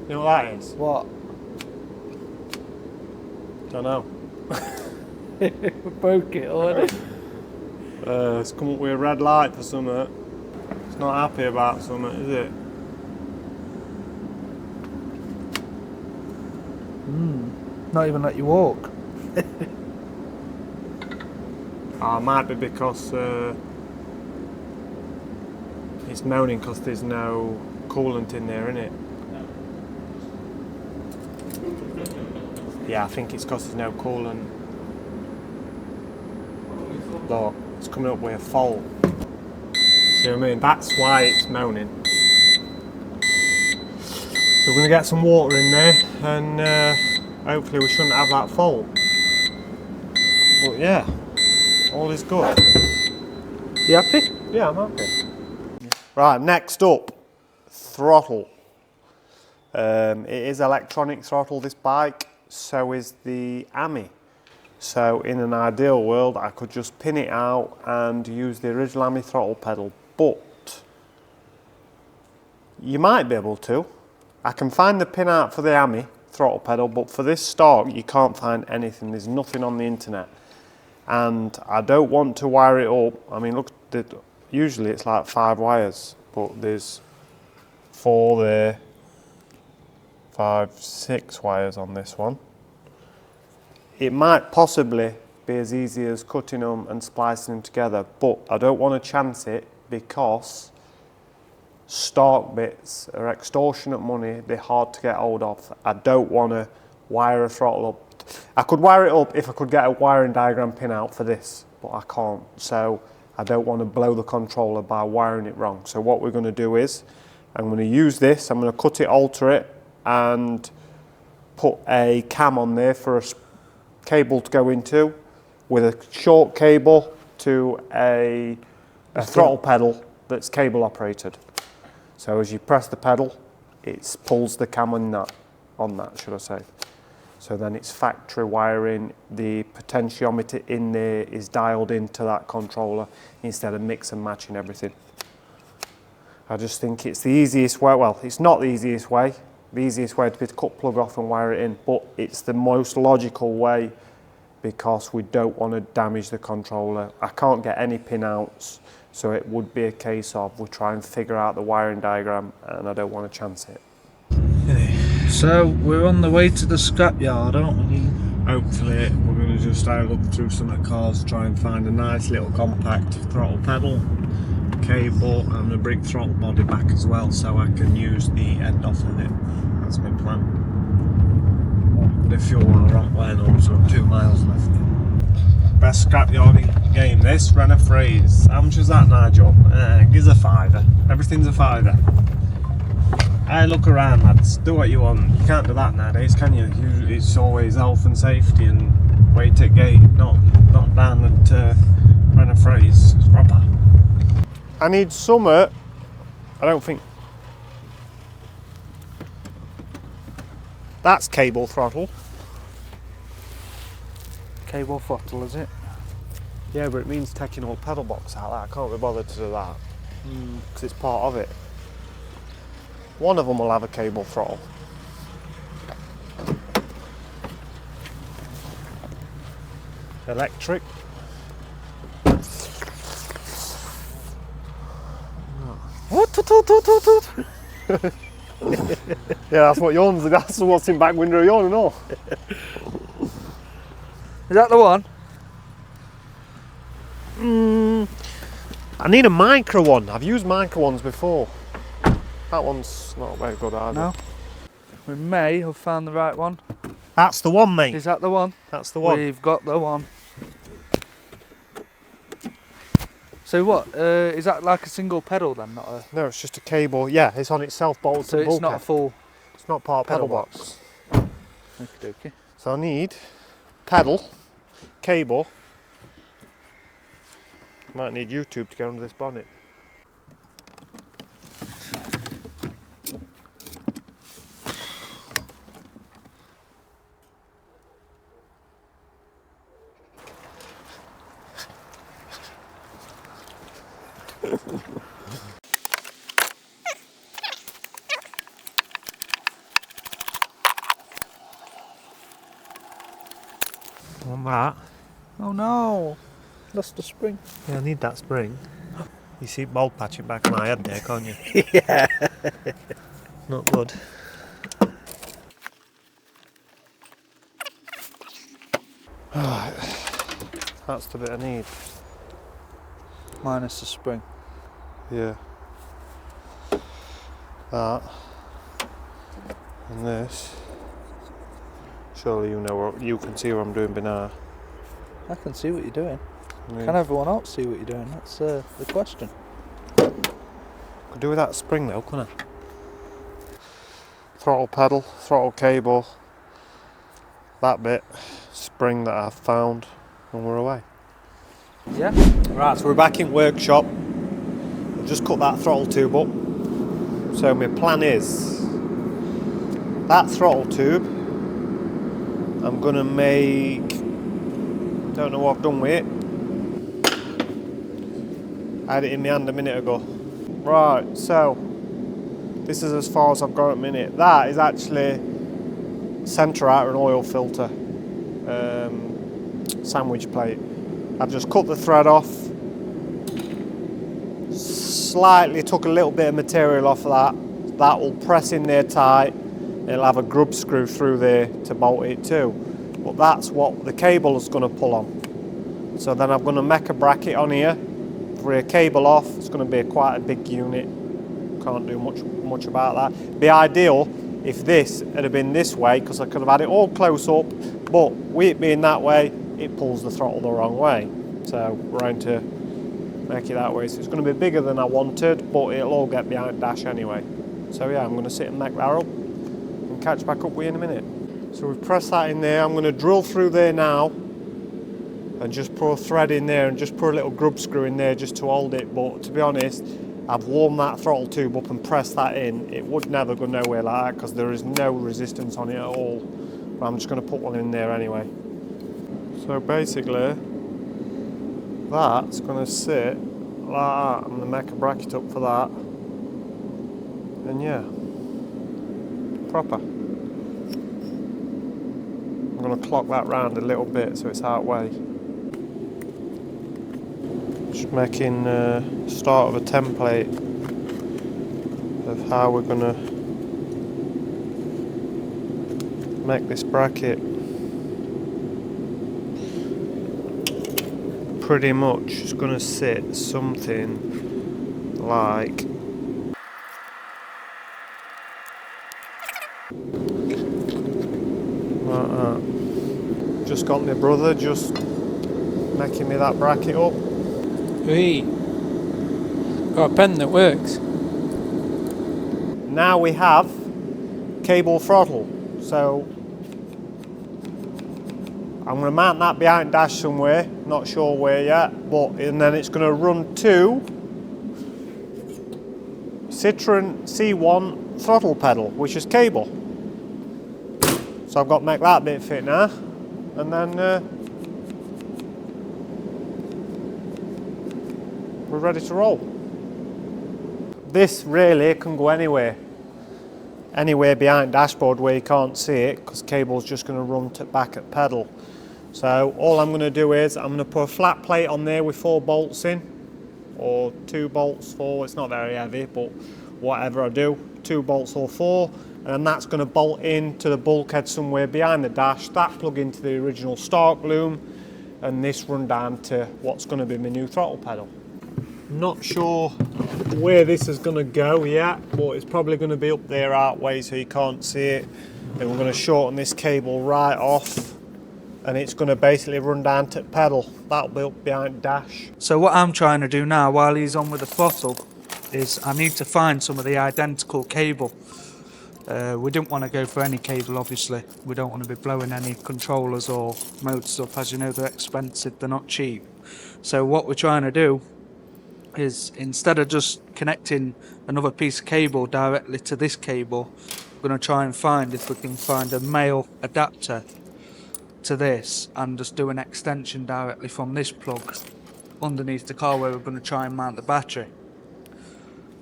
You know what that is? What? Don't know. We broke it already. It's come up with a red light for something. It's not happy about something, is it? Not even let you walk. It might be because it's moaning because there's no coolant in there, innit? Yeah, I think it's because there's no coolant. Look, it's coming up with a fault. See what I mean? That's why it's moaning. So we're going to get some water in there and hopefully we shouldn't have that fault. But yeah, all is good. You happy? Yeah, I'm happy. Right, next up, throttle. It is electronic throttle, this bike, so is the Ami. So in an ideal world, I could just pin it out and use the original Ami throttle pedal, but you might be able to. I can find the pin out for the Ami throttle pedal, but for this Stark, you can't find anything. There's nothing on the internet. And I don't want to wire it up. I mean, look, usually it's like 5 wires, but there's 4 there, 5, 6 wires on this one. It might possibly be as easy as cutting them and splicing them together, but I don't want to chance it because Stark bits are extortionate money. They're hard to get hold of. I don't want to wire a throttle up. I could wire it up if I could get a wiring diagram pin out for this, but I can't. So I don't want to blow the controller by wiring it wrong. So what we're going to do is I'm going to use this, I'm going to cut it, alter it, and put a cam on there for a cable to go into with a short cable to a throttle pedal that's cable operated. So as you press the pedal, it pulls the cam on that, should I say. So then it's factory wiring, the potentiometer in there is dialed into that controller instead of mix and matching everything. I just think it's the easiest way, well, it's not the easiest way. The easiest way to be to cut plug off and wire it in, but it's the most logical way because we don't want to damage the controller. I can't get any pin outs So it would be a case of we try and figure out the wiring diagram, and I don't want to chance it. So we're on the way to the scrapyard, aren't we? Hopefully we're going to just look through some of the cars, try and find a nice little compact throttle pedal, cable and a brick throttle body back as well, so I can use the end off on it. That's my plan. But if you're on the wrong lane, also 2 miles left. Best scrapyard game this, run a phrase. How much is that, Nigel? Gives a £5. Everything's a £5. Hey, look around, lads. Do what you want. You can't do that nowadays, can you? It's always health and safety and wait at gate, not down and run a phrase. It's proper. I need summer. I don't think that's cable throttle. Cable throttle, is it? Yeah, but it means taking all pedal box out. I can't be bothered to do that because it's part of it. One of them will have a cable throttle. Electric. Yeah, that's what yawns. That's what's in back window yawning, no? Is that the one? I need a micro one. I've used micro ones before. That one's not very good either. No. We may have found the right one. That's the one, mate. Is that the one? That's the one. We've got the one. So what? Is that like a single pedal then? Not a. No, it's just a cable. Yeah, it's on itself bolted. So it's not a full. It's not part of pedal box. Okay. So I need pedal, cable. Might need YouTube to get under this bonnet. On that. Oh no! Lost the spring. Yeah, I need that spring. You see bald patching back of my head there, can't you? Yeah. Not good. Right. That's the bit I need. Minus the spring. Yeah. That. And this. Surely you know what you can see what I'm doing behind. I can see what you're doing. Yeah. Can everyone else see what you're doing? That's the question. Could do with that spring though, couldn't I? Throttle pedal, throttle cable, that bit, spring that I've found, and we're away. Yeah. Right, so we're back in workshop. I've just cut that throttle tube up. So my plan is that throttle tube I'm gonna make, don't know what I've done with it. I had it in my hand a minute ago. Right, so this is as far as I've got at the minute. That is actually centre out of an oil filter sandwich plate. I've just cut the thread off, slightly took a little bit of material off of that. That will press in there tight. It'll have a grub screw through there to bolt it to. But that's what the cable is going to pull on. So then I'm going to make a bracket on here for a cable off. It's going to be quite a big unit. Can't do much about that. It'd be ideal if this had been this way, because I could have had it all close up, but with it being that way, it pulls the throttle the wrong way. So we're going to make it that way. So it's going to be bigger than I wanted, but it'll all get behind dash anyway. So yeah, I'm going to sit and make that up and catch back up with you in a minute. So we've pressed that in there. I'm going to drill through there now and just put a thread in there and just put a little grub screw in there just to hold it. But to be honest, I've warmed that throttle tube up and pressed that in. It would never go nowhere like that because there is no resistance on it at all. But I'm just going to put one in there anyway. So basically, that's going to sit like that. I'm going to make a bracket up for that. And yeah, proper. I'm going to clock that round a little bit so it's out way. Just making start of a template of how we're going to make this bracket. Pretty much it's going to sit something like that. Just got my brother just making me that bracket up. Hey, got a pen that works. Now we have cable throttle, so I'm going to mount that behind dash somewhere, not sure where yet, and then it's going to run to Citroen C1 throttle pedal, which is cable. So I've got to make that bit fit now, and then we're ready to roll. This really can go anywhere behind dashboard where you can't see it, because cable's just going to run back at pedal. So all I'm going to do is I'm going to put a flat plate on there with 4 bolts in, or 2 bolts, 4, it's not very heavy, but whatever I do, 2 bolts or 4, and that's going to bolt into the bulkhead somewhere behind the dash, that plug into the original Stark loom, and this run down to what's going to be my new throttle pedal. Not sure where this is going to go yet, but it's probably going to be up there out way so you can't see it. Then we're going to shorten this cable right off, and it's going to basically run down to pedal. That'll be up behind dash. So what I'm trying to do now while he's on with the throttle is I need to find some of the identical cable. We didn't want to go for any cable, obviously. We don't want to be blowing any controllers or motors up. As you know, they're expensive, they're not cheap. So what we're trying to do is, instead of just connecting another piece of cable directly to this cable, we're going to try and find if we can find a male adapter to this and just do an extension directly from this plug underneath the car where we're going to try and mount the battery.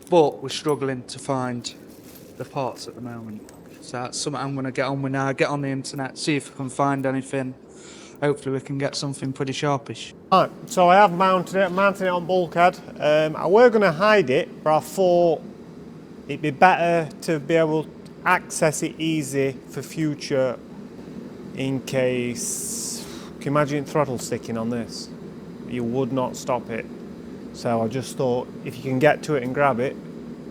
But we're struggling to find the parts at the moment. So that's something I'm going to get on with now, get on the internet, see if I can find anything. Hopefully we can get something pretty sharpish. Right, so I have mounted it, I'm mounting it on bulkhead. I were going to hide it, but I thought it'd be better to be able to access it easy for future, in case, can you imagine throttle sticking on this? You would not stop it. So I just thought, if you can get to it and grab it,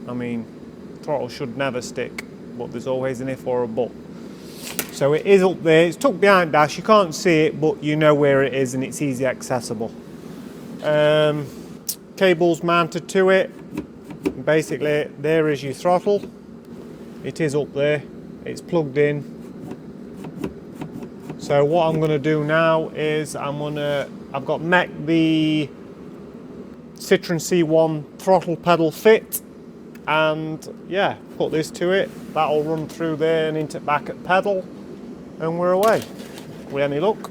I mean, throttle should never stick, but there's always an if or a but. So it is up there, it's tucked behind dash, you can't see it, but you know where it is and it's easy accessible. Cable's mounted to it. Basically, there is your throttle. It is up there, it's plugged in. So what I'm gonna do now is I've got the Citroen C1 throttle pedal fit, and yeah, put this to it. That'll run through there and into back at pedal, and we're away. With any luck.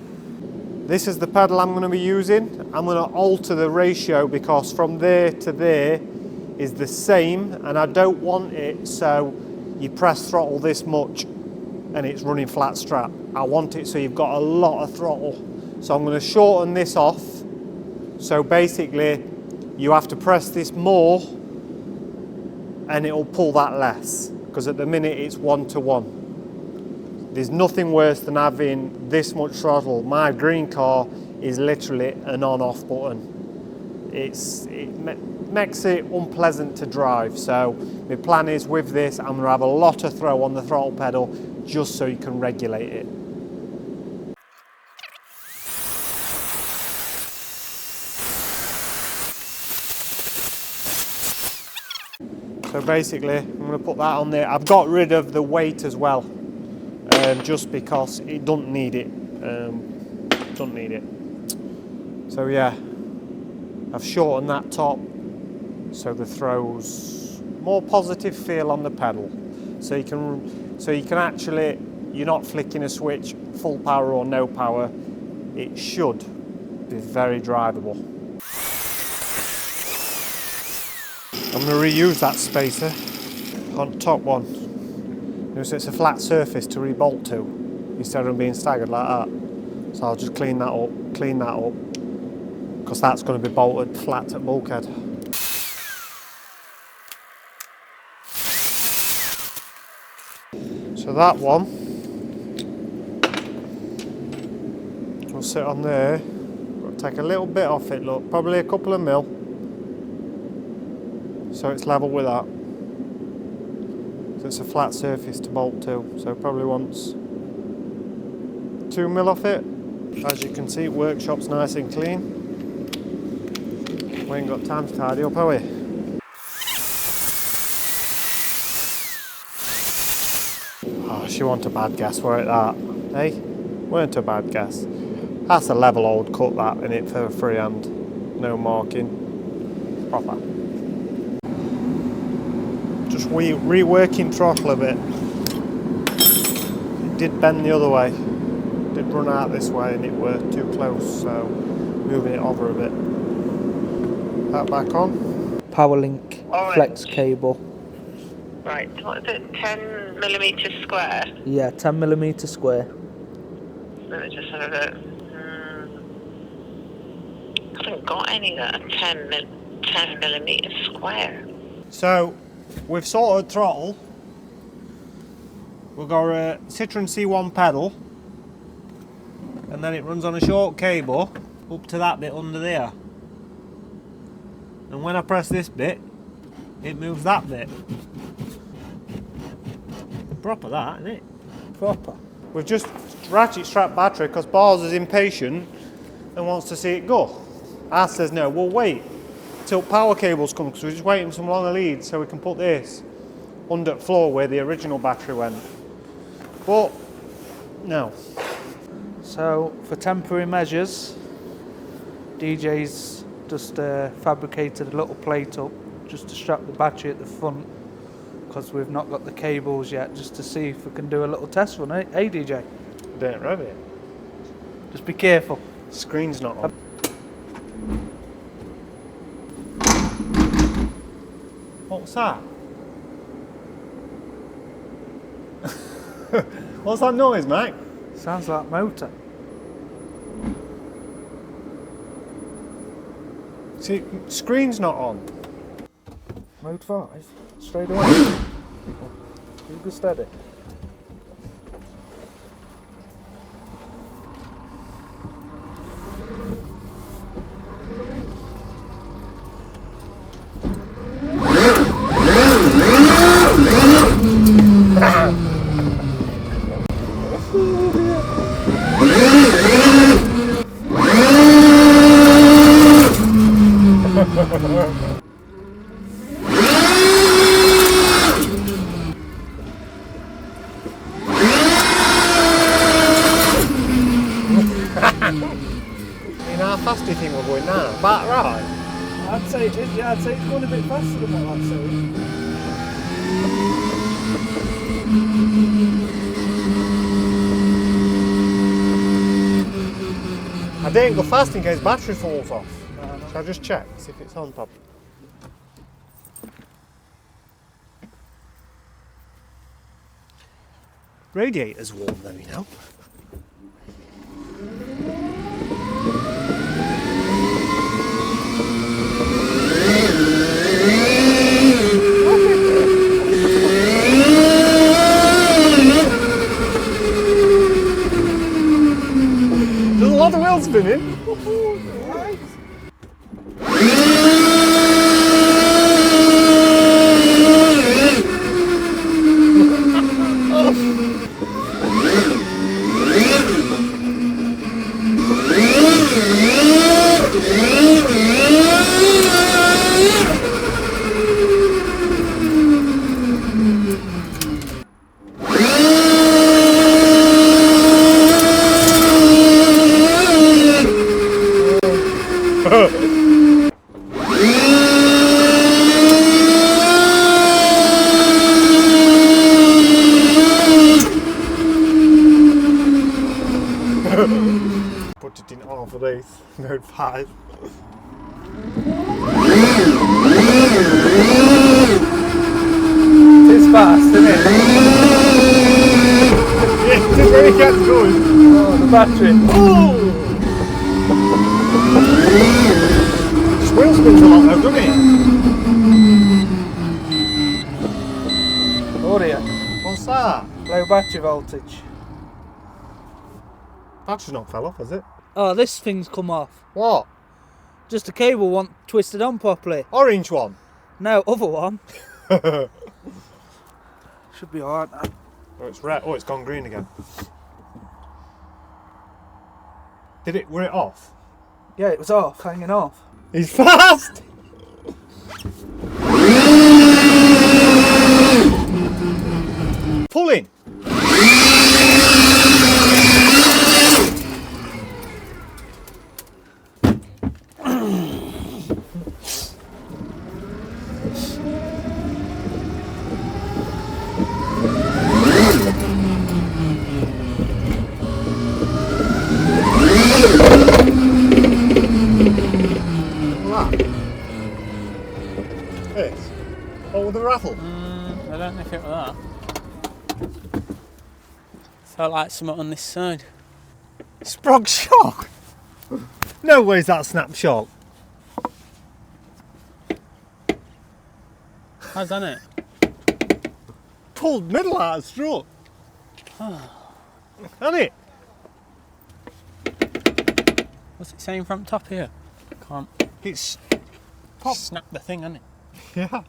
This is the pedal I'm going to be using. I'm going to alter the ratio because from there to there is the same, and I don't want it so you press throttle this much and it's running flat strap. I want it so you've got a lot of throttle. So I'm going to shorten this off. So basically you have to press this more and it'll pull that less, because at the minute it's 1-to-1. There's nothing worse than having this much throttle. My green car is literally an on-off button. It makes it unpleasant to drive. So my plan is with this, I'm going to have a lot of throw on the throttle pedal just so you can regulate it. So basically, I'm going to put that on there. I've got rid of the weight as well, just because it doesn't need it. So yeah, I've shortened that top so the throw's more positive feel on the pedal. So you can actually, you're not flicking a switch, full power or no power. It should be very drivable. I'm going to reuse that spacer on top one. So it's a flat surface to rebolt to instead of being staggered like that. So I'll just clean that up, because that's going to be bolted flat at bulkhead. So that one will sit on there. Got to take a little bit off it, look, probably a couple of mil, so it's level with that. So it's a flat surface to bolt to, so probably wants 2 mil off it. As you can see, workshop's nice and clean. We ain't got time to tidy up, have we? Oh, she wasn't a bad guess, were it that? Hey? Weren't a bad guess. That's a level old cut that in it for a freehand. No marking. Proper. Just reworking throttle a bit. It did bend the other way. It did run out this way and it were too close, so moving it over a bit. That back on. Powerlink flex cable. Right, what is it, 10 millimetres square? Yeah, 10 millimetre square. Let me just have a look. I haven't got any that are 10 millimetres square. So, we've sorted throttle. We've got a Citroen C1 pedal. And then it runs on a short cable up to that bit under there. And when I press this bit, it moves that bit. Proper that, isn't it? Proper. We've just ratchet strapped battery because Bars is impatient and wants to see it go. I says no, we'll wait till power cables come because we're just waiting for some longer leads so we can put this under the floor where the original battery went. But no. So for temporary measures, DJ's just fabricated a little plate up just to strap the battery at the front because we've not got the cables yet, just to see if we can do a little test run, eh? Hey DJ? Don't rub it. Just be careful. Screen's not on. What's that? What's that noise, Mike? Sounds like motor. See, screen's not on. Mode 5? Straight away. You go steady. You know how fast do you think we're going now? About right? I'd say it is, yeah, I'd say it's going a bit faster than what I'd say. I didn't go fast in case battery falls off. So I just check, see if it's on top. Radiator's warm though, you know. There's a lot of wheels spinning. Put it in on for this, mode 5. It's fast, isn't it? It really gets going. Oh, the battery. Oh! spins a lot though, doesn't it? Oh dear. What's that? Low battery voltage. Battery's not fell off, has it? Oh, this thing's come off. What? Just a cable wasn't twisted on properly. Orange one? No, other one. Should be alright now. Oh, it's red. Oh, it's gone green again. Were it off? Yeah, it was off, hanging off. He's fast! Pulling! This? Oh, with the raffle? I don't know if it was that. Felt like something on this side. Sprog shock? No way's that snapshot. How's done it? Pulled middle out of the strut. Hasn't it? What's it saying from top here? Can't. It's Snap the thing, hasn't it? yeah.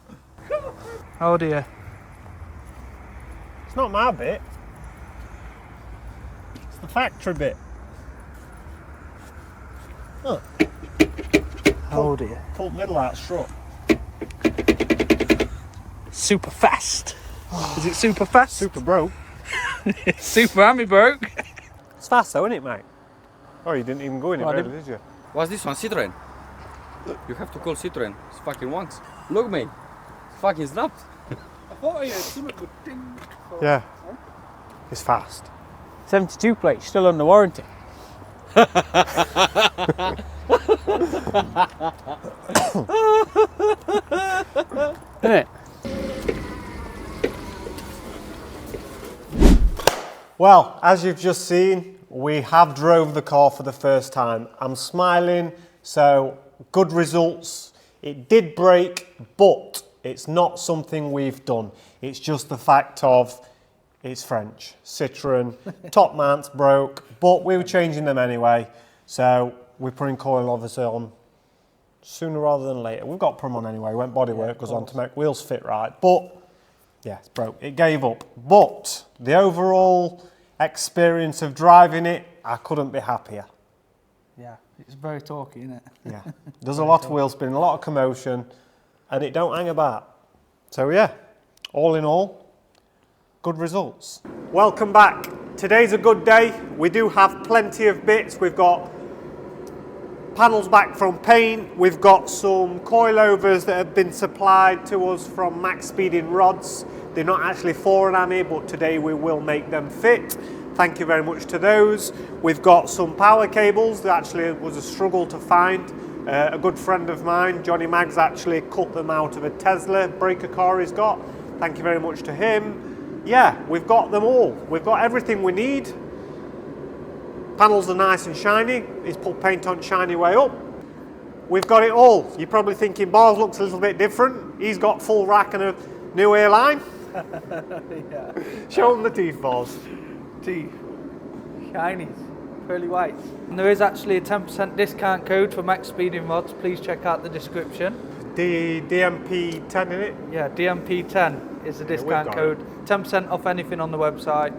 Oh dear. It's not my bit. It's the factory bit. Oh. Oh dear. Pulled middle out strut. Super fast. Is it super fast? Super broke. Super Ami broke. It's fast though, isn't it, mate? Oh, you didn't even go in it, really, did you? What's this one? Citroen? You have to call Citroen. It's fucking once. Look, mate. It's fucking snapped. I thought I heard something good ding. Yeah. It's fast. 72 plate, still under warranty. Isn't it? Well, as you've just seen, we have drove the car for the first time. I'm smiling, so good results. It did break, but it's not something we've done. It's just the fact of it's French. Citroen, top mounts broke, but we were changing them anyway. So we're putting coil obviously on sooner rather than later. We've got to put them on anyway. When bodywork goes on to make wheels fit right. But yeah, it's broke. It gave up. But the overall experience of driving it, I couldn't be happier. Yeah, it's very talky, isn't it? Yeah, there's a lot of wheel spin, a lot of commotion, and it don't hang about. So yeah, all in all, good results. Welcome back. Today's a good day. We do have plenty of bits. We've got panels back from paint. We've got some coilovers that have been supplied to us from Max Speeding Rods. They're not actually for an Ami, but today we will make them fit. Thank you very much to those. We've got some power cables that actually was a struggle to find. A good friend of mine, Johnny Maggs, actually cut them out of a Tesla breaker car he's got. Thank you very much to him. Yeah, we've got them all. We've got everything we need. Panels are nice and shiny. He's put paint on shiny way up. We've got it all. You're probably thinking bars looks a little bit different. He's got full rack and a new airline. Yeah. Show them the teeth balls. Teeth. Shiny. Pearly white. And there is actually a 10% discount code for Max Speeding Rods. Please check out the description. The DMP10 in it? Yeah, DMP10 is the discount code. 10% off anything on the website.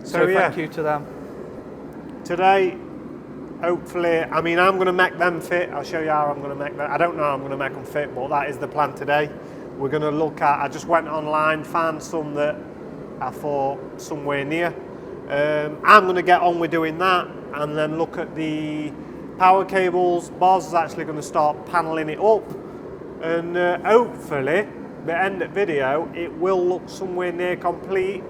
So yeah, thank you to them. Today, hopefully, I mean, I'm going to make them fit. I'll show you how I'm going to make them. I don't know how I'm going to make them fit, but that is the plan today. We're going to look at, I just went online, found some that I thought somewhere near. I'm going to get on with doing that and then look at the power cables. Boz is actually going to start paneling it up, and hopefully, the end of the video, it will look somewhere near complete.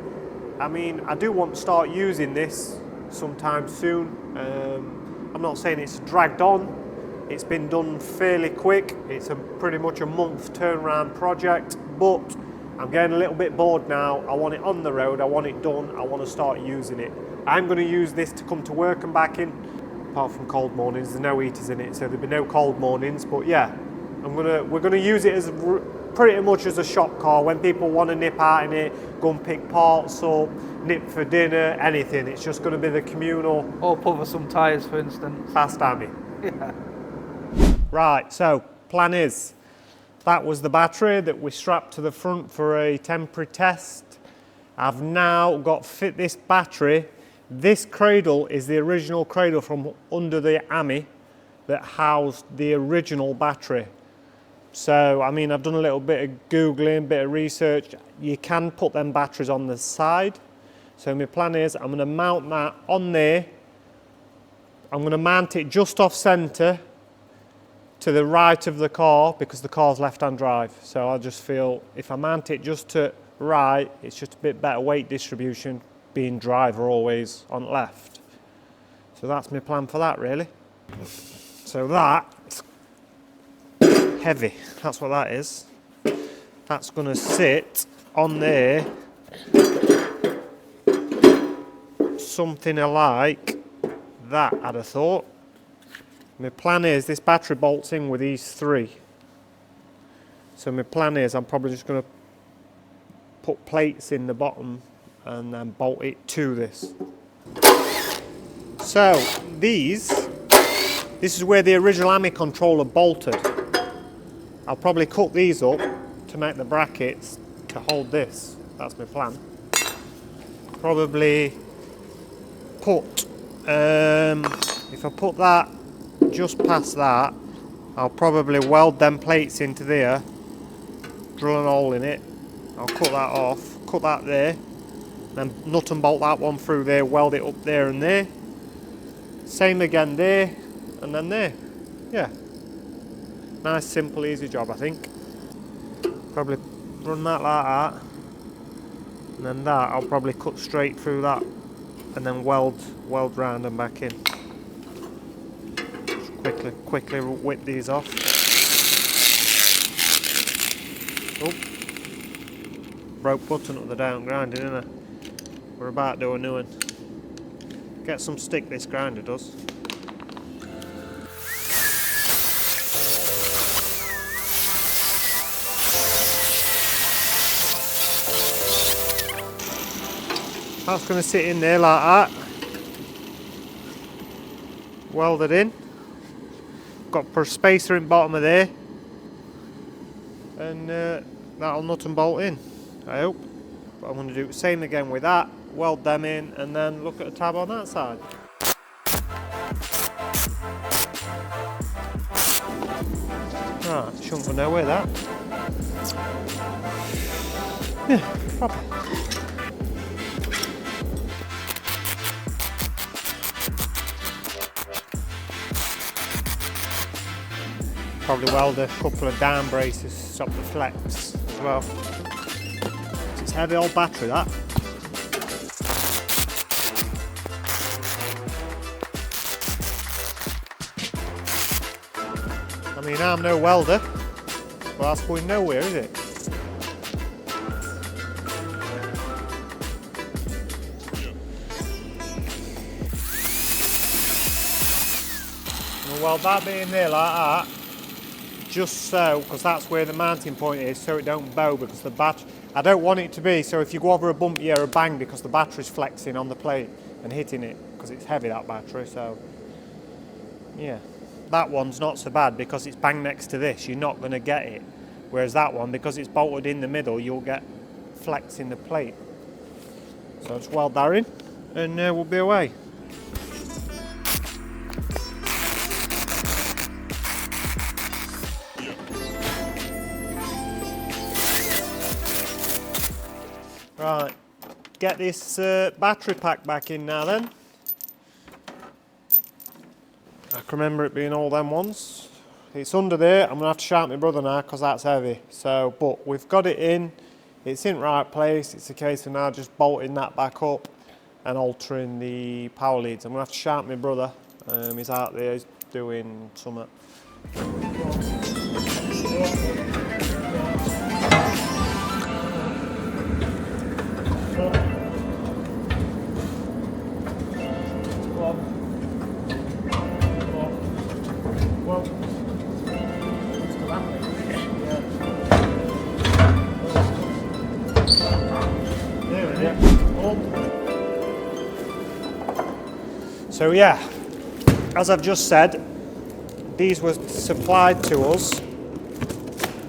I mean, I do want to start using this sometime soon. I'm not saying it's dragged on. It's been done fairly quick. It's pretty much a month turnaround project, but I'm getting a little bit bored now. I want it on the road. I want it done. I want to start using it. I'm going to use this to come to work and back in. apart from cold mornings. There's no heaters in it, so there'll be no cold mornings. But yeah, we're gonna use it as pretty much as a shop car when people want to nip out in it, go and pick parts up, nip for dinner, anything. It's just going to be the communal. Or cover some tyres, for instance. Fast Ami. Yeah. Right, so plan is, that was the battery that we strapped to the front for a temporary test. I've now got fit this battery. This cradle is the original cradle from under the Ami that housed the original battery. So, I mean, I've done a little bit of Googling, bit of research. You can put them batteries on the side. So my plan is I'm going to mount that on there. I'm going to mount it just off centre to the right of the car because the car's left-hand drive. So I just feel if I mount it just to right, it's just a bit better weight distribution, being driver always on left. So that's my plan for that, really. So that's heavy, that's what that is. That's going to sit on there something like that, I'd have thought. My plan is this battery bolts in with these three. So my plan is I'm probably just going to put plates in the bottom and then bolt it to this. So this is where the original Ami controller bolted. I'll probably cut these up to make the brackets to hold this. That's my plan. Probably put, if I put that just past that, I'll probably weld them plates into there, drill an hole in it. I'll cut that off, cut that there, then nut and bolt that one through there, weld it up there and there. Same again there, and then there. Yeah. Nice, simple, easy job, I think. Probably run that like that. And then that, I'll probably cut straight through that and then weld round and back in. Just quickly whip these off. Oh. Broke button up the down grinding, innit? We're about to do a new one. Get some stick, this grinder does. That's going to sit in there like that. Welded in. Got a spacer in bottom of there. And that'll nut and bolt in, I hope. But I'm going to do the same again with that. Weld them in and then look at a tab on that side. Right, shouldn't go nowhere that. Yeah, probably. Probably weld a couple of down braces to stop the flex as well. It's a heavy old battery, that. I mean, I'm no welder, but that's going nowhere, is it? I'll weld that bit in there like that. Just so, because that's where the mounting point is, so it don't bow because the battery, I don't want it to be, so if you go over a bump, you hear a bang because the battery's flexing on the plate and hitting it, because it's heavy, that battery, so yeah. That one's not so bad because it's bang next to this, you're not going to get it. Whereas that one, because it's bolted in the middle, you'll get flex in the plate. So I'll just weld that in and we'll be away. Right, get this battery pack back in now then. I can remember it being all them ones. It's under there. I'm going to have to shout my brother now because that's heavy. So, but we've got it in. It's in the right place. It's a case of now just bolting that back up and altering the power leads. I'm going to have to shout my brother. He's out there. He's doing something. So yeah, as I've just said, these were supplied to us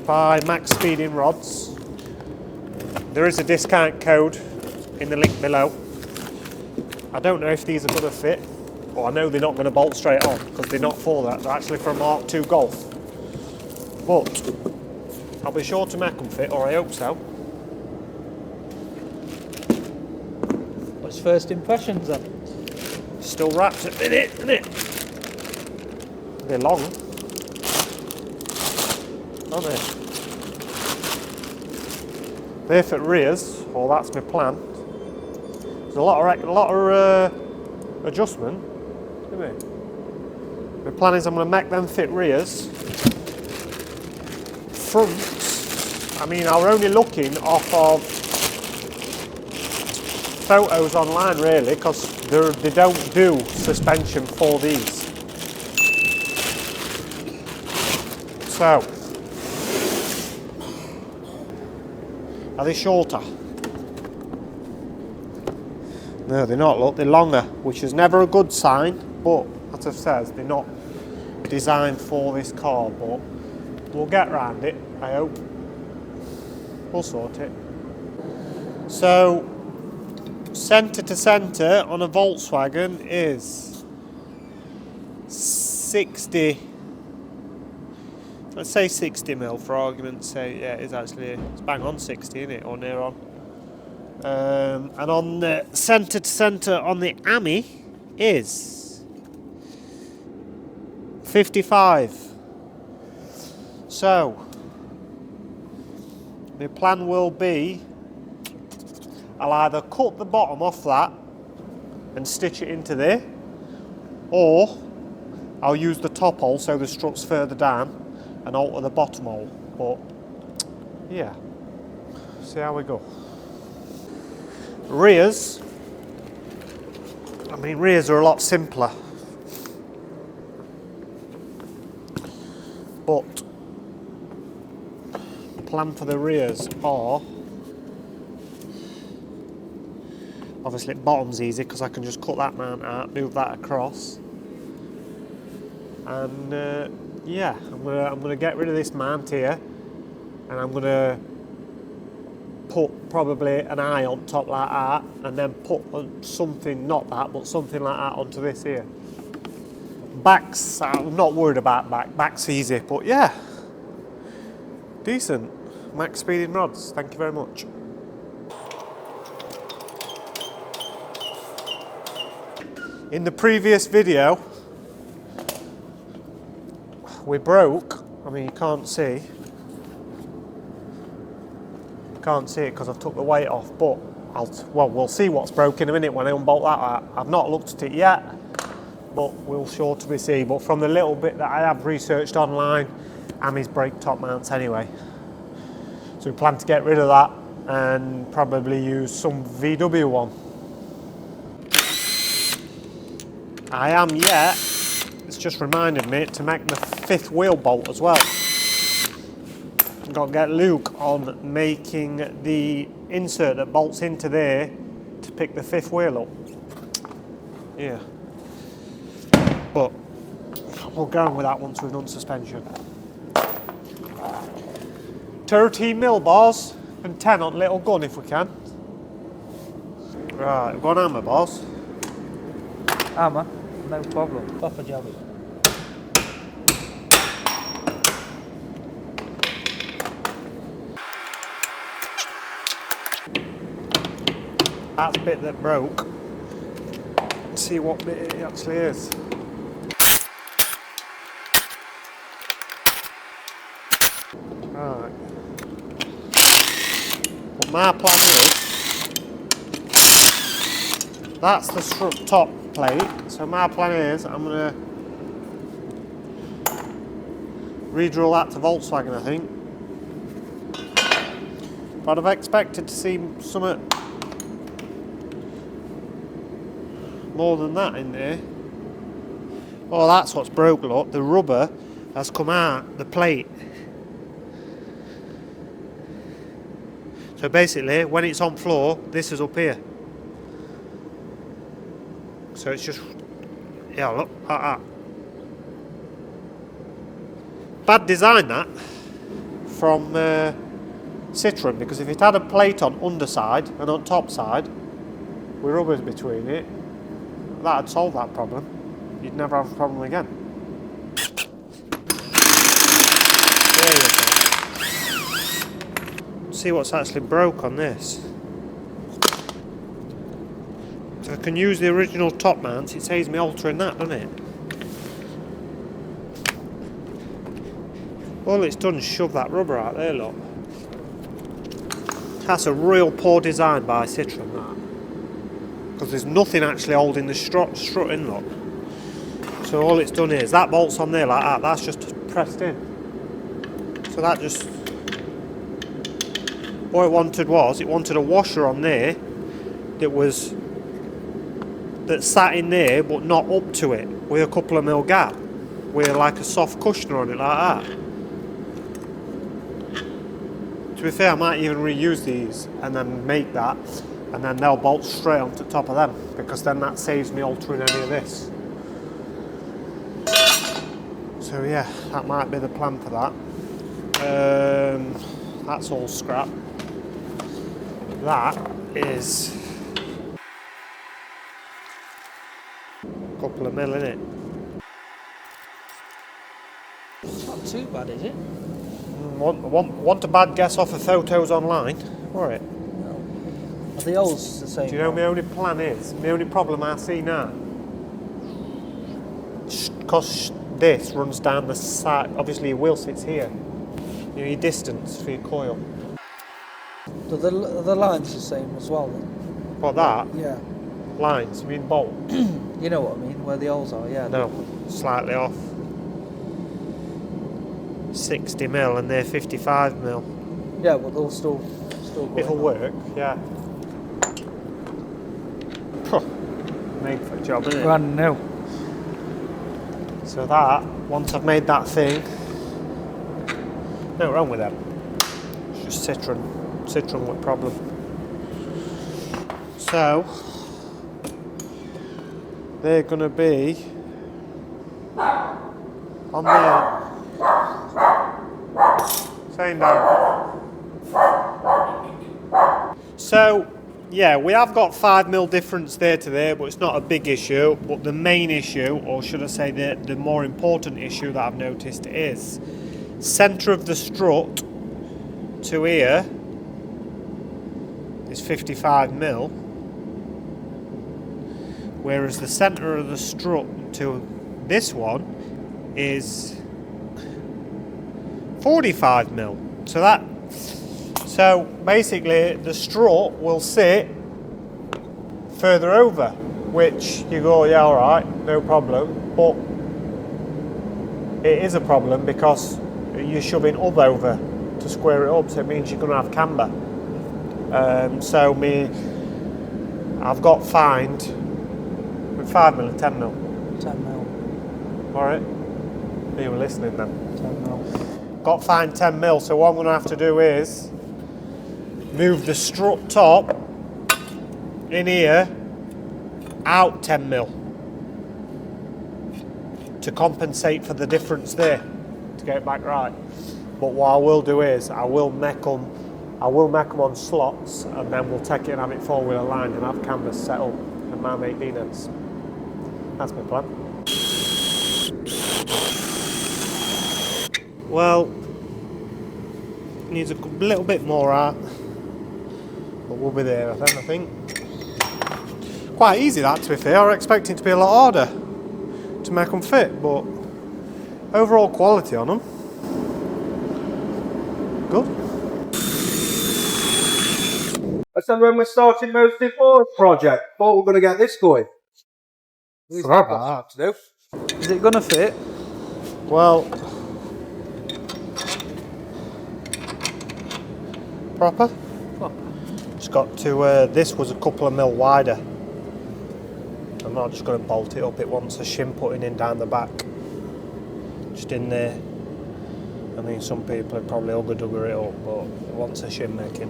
by Max Speeding Rods. There is a discount code in the link below. I don't know if these are going to fit, but I know they're not going to bolt straight on because they're not for that. They're actually for a Mark II Golf. But I'll be sure to make them fit, or I hope so. What's first impressions then? Still wrapped at the minute, isn't it? They're long, aren't they? They're for rears, or that's my plan. There's a lot of adjustment, isn't it? My plan is I'm going to make them fit rears. Fronts, I mean, I'm only looking off of photos online really, because they don't do suspension for these. So, are they shorter? No, they're not, look, they're longer, which is never a good sign, but as I've said, they're not designed for this car, but we'll get around it, I hope. We'll sort it. So, centre to centre on a Volkswagen is 60, let's say 60 mil for argument's sake. Yeah, it is actually, it's bang on 60, isn't it, or near on. And on the centre to centre on the Ami is 55. So, my plan will be, I'll either cut the bottom off that and stitch it into there, or I'll use the top hole so the strut's further down and alter the bottom hole. But yeah, see how we go. Rears, I mean, rears are a lot simpler, but the plan for the rears are, obviously bottom's easy because I can just cut that mount out, move that across, and yeah, I'm gonna get rid of this mount here, and I'm gonna put probably an eye on top like that, and then put something, not that, but something like that onto this here. Backs, I'm not worried about back's easy, but yeah, decent. Max Speeding Rods, thank you very much. In the previous video, we broke, I mean you can't see it because I've took the weight off, but we'll see what's broke in a minute when I unbolt that out. I've not looked at it yet, but we'll sure to be see. But from the little bit that I have researched online, Ami's brake top mounts anyway. So we plan to get rid of that and probably use some VW one. I am yet, it's just reminded me to make the 5th wheel bolt as well. I've got to get Luke on making the insert that bolts into there to pick the 5th wheel up. Yeah. But we'll go on with that once we've done suspension. 13 mil bars and 10 on little gun if we can. Right, we've got an hammer, boss. Hammer, no problem. Proper jobby. That's the bit that broke. Let's see what bit it actually is. Right. What my plan is, that's the strut top plate. So my plan is I'm going to re-drill that to Volkswagen, I think. But I've expected to see something more than that in there. Oh, that's what's broke, look. The rubber has come out the plate. So basically, when it's on floor, this is up here. So it's just Yeah, look like that. Bad design that from Citroen, because if it had a plate on underside and on top side with rubbers between it, that'd solve that problem. You'd never have a problem again. There you go. See what's actually broke on this. So I can use the original top mounts. It saves me altering that, doesn't it? All it's done is shove that rubber out there, look. That's a real poor design by Citroen, that. Because there's nothing actually holding the strut in, look. So all it's done is, that bolt's on there like that, that's just pressed in. So that just... What it wanted was, it wanted a washer on there that sat in there but not up to it, with a couple of mil gap. With like a soft cushioner on it like that. To be fair, I might even reuse these and then make that, and then they'll bolt straight onto the top of them, because then that saves me altering any of this. So yeah, that might be the plan for that. That's all scrap. That is a couple of mil in it. It's not too bad, is it? Want a bad guess off of photos online? Alright. No. Are the holes the same? Do you know my only plan is? My only problem I see now? Because this runs down the side, obviously your wheel sits here. You know, your distance for your coil. Are the lines the same as well then? What, that? Yeah. Lines, you mean bolt? You know what I mean, where the holes are, yeah. No, slightly off. 60 mil and they're 55 mil. Yeah, but they'll still go. It'll work, yeah. Made for a job, isn't it? Brand new. So that, once I've made that thing, no wrong with them. It's just Citroen with problem. So they're gonna be on there. Same down. So yeah, we have got 5 mil difference there to there, but it's not a big issue. But the main issue, or should I say the more important issue that I've noticed is centre of the strut to here is 55 mil, whereas the centre of the strut to this one is 45 mil. So basically the strut will sit further over, which you go, yeah, all right, no problem, but it is a problem because you're shoving up over to square it up, so it means you're going to have camber. I've got fined with 5 mil and 10 mil. 10 mil. All right, you were listening then. 10 mil. Got fined 10 mil, so what I'm going to have to do is move the strut top in here out 10 mil to compensate for the difference there, to get it back right. But what I will do is I will make them on slots, and then we'll take it and have it four-wheel aligned and have canvas set up and my mate D-nuts. That's my plan. Well, needs a little bit more art, but we'll be there, I think. Quite easy that, to be fair. I was expecting it to be a lot harder to make them fit, but overall quality on them, good. I said when we're starting most before project, thought we're going to get this going. We've got to do. Is it gonna fit? Well, proper. Just got to, this was a couple of mil wider. I'm not just going to bolt it up, it wants a shim putting in down the back. Just in there. I mean, some people have probably ugger-dugger it up, but it wants a shim making.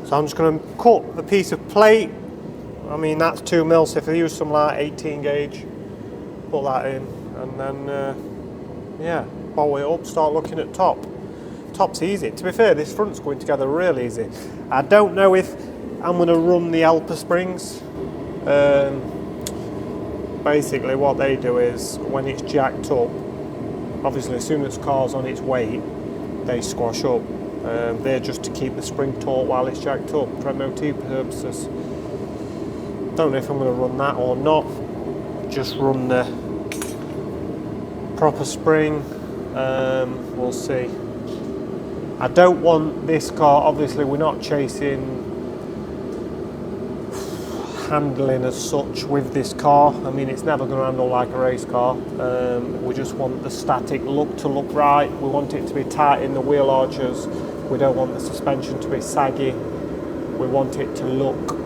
So I'm just going to cut a piece of plate. I mean, that's 2 mil, so if I use some like 18 gauge, put that in, and then yeah, bolt it up, start looking at top. Top's easy. To be fair, this front's going together real easy. I don't know if I'm going to run the Helper springs. Basically what they do is, when it's jacked up, obviously as soon as the car's on its weight, they squash up. They're just to keep the spring taut while it's jacked up for MOT purposes. Don't know if I'm going to run that or not. Just run the proper spring. We'll see. I don't want this car, obviously we're not chasing handling as such with this car. I mean, it's never going to handle like a race car. We just want the static look to look right. We want it to be tight in the wheel arches. We don't want the suspension to be saggy. We want it to look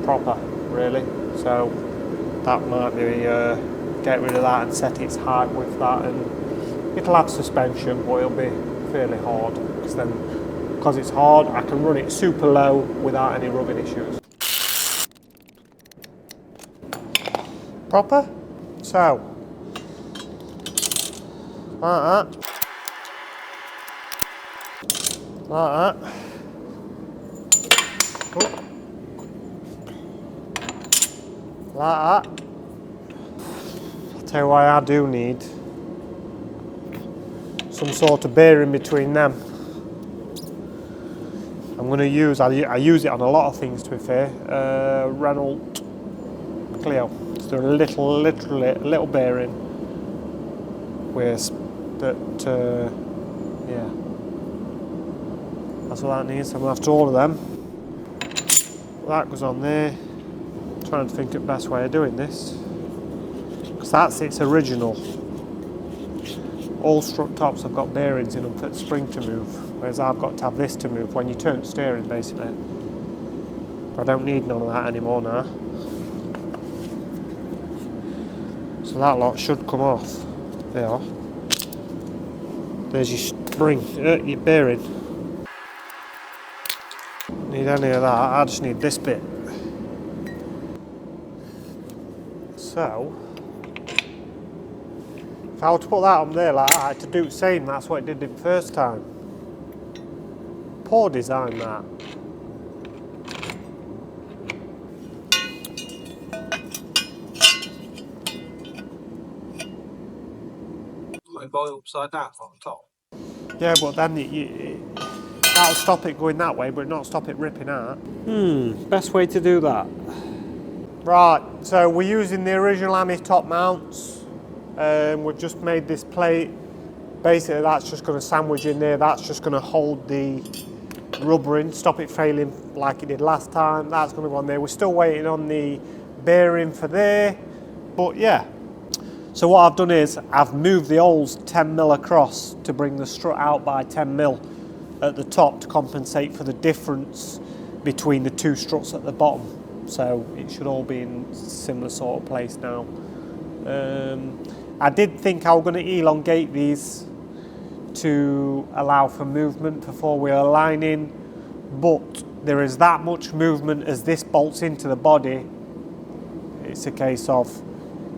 proper, really. So that might be, get rid of that and set its height with that, and it'll have suspension, but it'll be fairly hard, because it's hard, I can run it super low without any rubbing issues. Proper? So, like that. Like that. Oh. Like that. I'll tell you why I do need some sort of bearing between them. I'm going to use, I use it on a lot of things to be fair, Renault Clio. So a little bearing with that, yeah. That's what that needs. I'm going to have to order them. That goes on there. I'm trying to think of the best way of doing this, because that's its original. All strut tops have got bearings in them for the spring to move, whereas I've got to have this to move when you turn the steering, basically. But I don't need none of that anymore now. So that lot should come off. There you are. There's your spring, your bearing. Need any of that, I just need this bit. So, if I were to put that on there like that, I had to do the same, that's what it did the first time. Poor design, that. Like boil upside down on top. Yeah, but then that'll stop it going that way, but not stop it ripping out. Best way to do that. Right, so we're using the original Ami top mounts. We've just made this plate. Basically, that's just going to sandwich in there. That's just going to hold the rubber in, stop it failing like it did last time. That's going to go on there. We're still waiting on the bearing for there, but yeah. So what I've done is I've moved the holes 10mm across to bring the strut out by 10mm at the top to compensate for the difference between the two struts at the bottom. So it should all be in similar sort of place now. I did think I was going to elongate these to allow for movement for four-wheel lining, but there is that much movement as this bolts into the body. It's a case of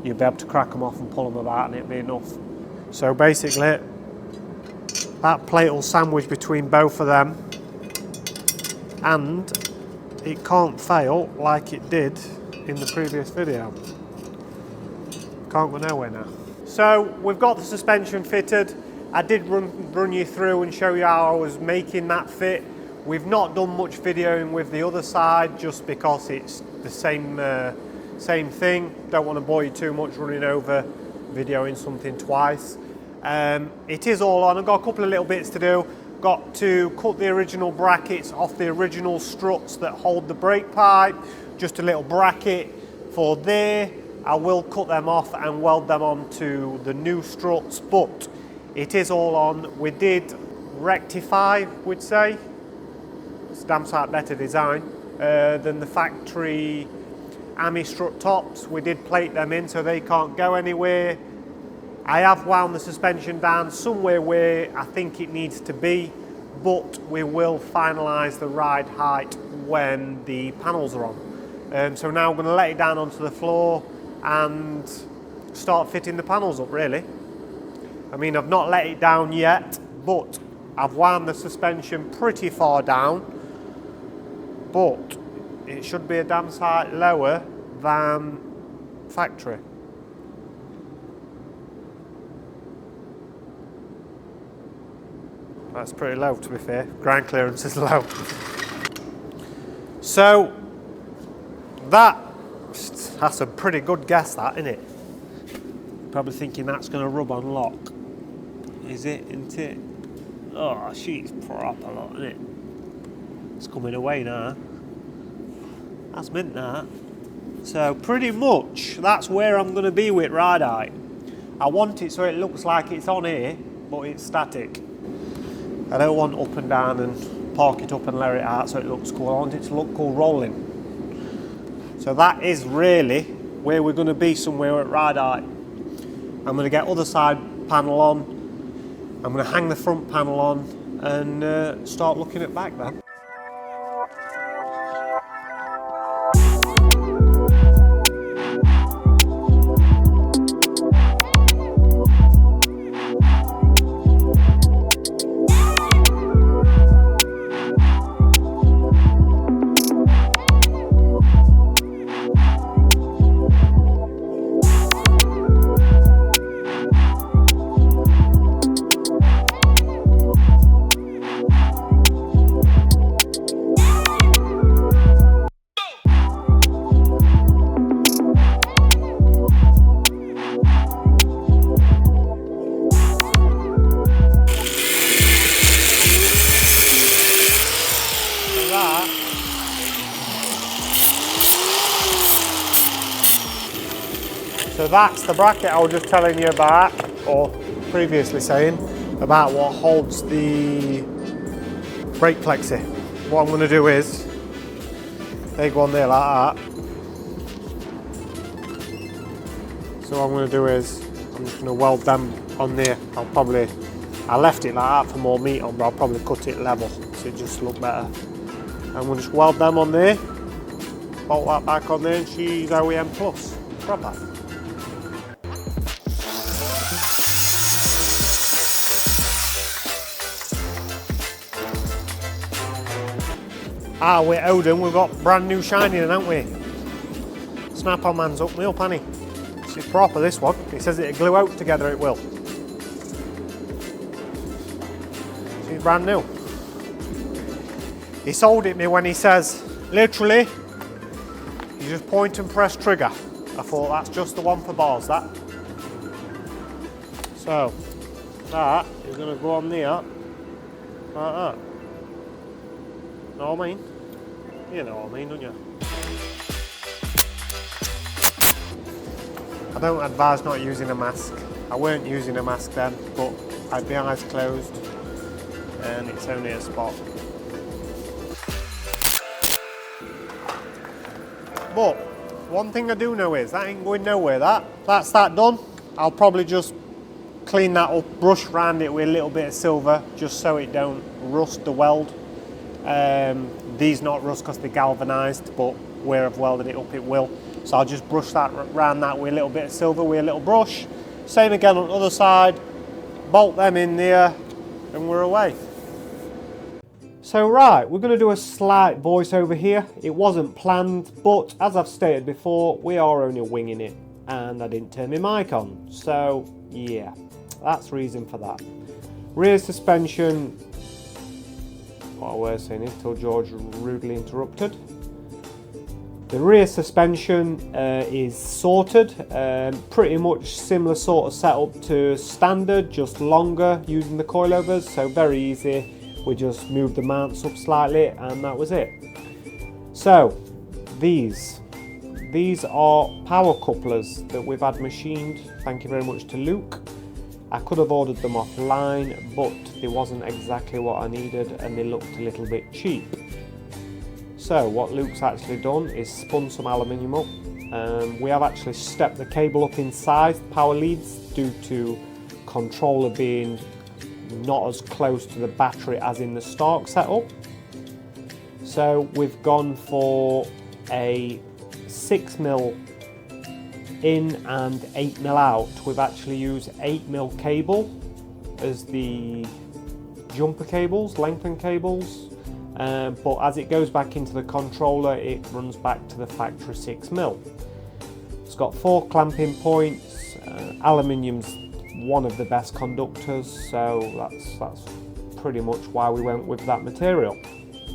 you'll be able to crack them off and pull them about and it'll be enough. So basically, that plate will sandwich between both of them, and it can't fail like it did in the previous video. Can't go nowhere now. So we've got the suspension fitted. I did run you through and show you how I was making that fit. We've not done much videoing with the other side just because it's the same thing. Don't want to bore you too much running over videoing something twice. It is all on. I've got a couple of little bits to do. Got to cut the original brackets off the original struts that hold the brake pipe. Just a little bracket for there. I will cut them off and weld them onto the new struts, but it is all on. We did rectify, we'd say. It's a damn sight better design than the factory Ami strut tops. We did plate them in so they can't go anywhere. I have wound the suspension down somewhere where I think it needs to be, but we will finalise the ride height when the panels are on. So now I'm going to let it down onto the floor and start fitting the panels up really. I mean, I've not let it down yet, but I've wound the suspension pretty far down, but it should be a damn sight lower than factory. That's pretty low, to be fair. Ground clearance is low. So that's a pretty good guess, that, isn't it? Probably thinking that's going to rub on lock. Is it, isn't it? Oh, she's proper lot, isn't it? It's coming away now. That's mint, that. So pretty much that's where I'm going to be with ride height. I want it so it looks like it's on here, but it's static. I don't want up and down and park it up and lower it out so it looks cool. I want it to look cool rolling. So that is really where we're going to be, somewhere at ride height. I'm going to get other side panel on. I'm going to hang the front panel on and start looking at back then. So that's the bracket I was just telling you about, or previously saying, about what holds the brake flexi. What I'm going to do is, they go on there like that. So what I'm going to do is, I'm just going to weld them on there. I left it like that for more meat on, but I'll probably cut it level so it just look better. I'm going to just weld them on there, bolt that back on there, and she's OEM Plus. Proper. Ah, we're Odin, we've got brand new shining, haven't we? Snap-on man's up me up, hasn't he? This is proper, this one. He says it'll glue out together, it will. She's brand new. He sold it me when he says, literally, you just point and press trigger. I thought that's just the one for bars, that. So, that is going to go on there, like that. Know what I mean? You know what I mean, don't you? I don't advise not using a mask. I weren't using a mask then, but I had my eyes closed and it's only a spot. But one thing I do know is that ain't going nowhere, that's that done. I'll probably just clean that up, brush around it with a little bit of silver just so it don't rust the weld. These not rust because they're galvanised, but where I've welded it up it will. So I'll just brush that around that with a little bit of silver with a little brush. Same again on the other side, bolt them in there and we're away. So right, we're going to do a slight voiceover here. It wasn't planned, but as I've stated before, we are only winging it and I didn't turn my mic on. So yeah, that's the reason for that. Rear suspension, what I was saying is till George rudely interrupted. The rear suspension is sorted, pretty much similar sort of setup to standard, just longer using the coilovers, so very easy. We just moved the mounts up slightly and that was it. So these are power couplers that we've had machined, thank you very much to Luke. I could have ordered them offline, but they wasn't exactly what I needed and they looked a little bit cheap. So what Luke's actually done is spun some aluminium up. We have actually stepped the cable up in size, power leads, due to controller being not as close to the battery as in the Stark setup. So we've gone for a 6mm in and 8mm out. We've actually used 8mm cable as the jumper cables, lengthened cables, but as it goes back into the controller it runs back to the factory 6mm. It's got 4 clamping points, aluminium's one of the best conductors, so that's pretty much why we went with that material.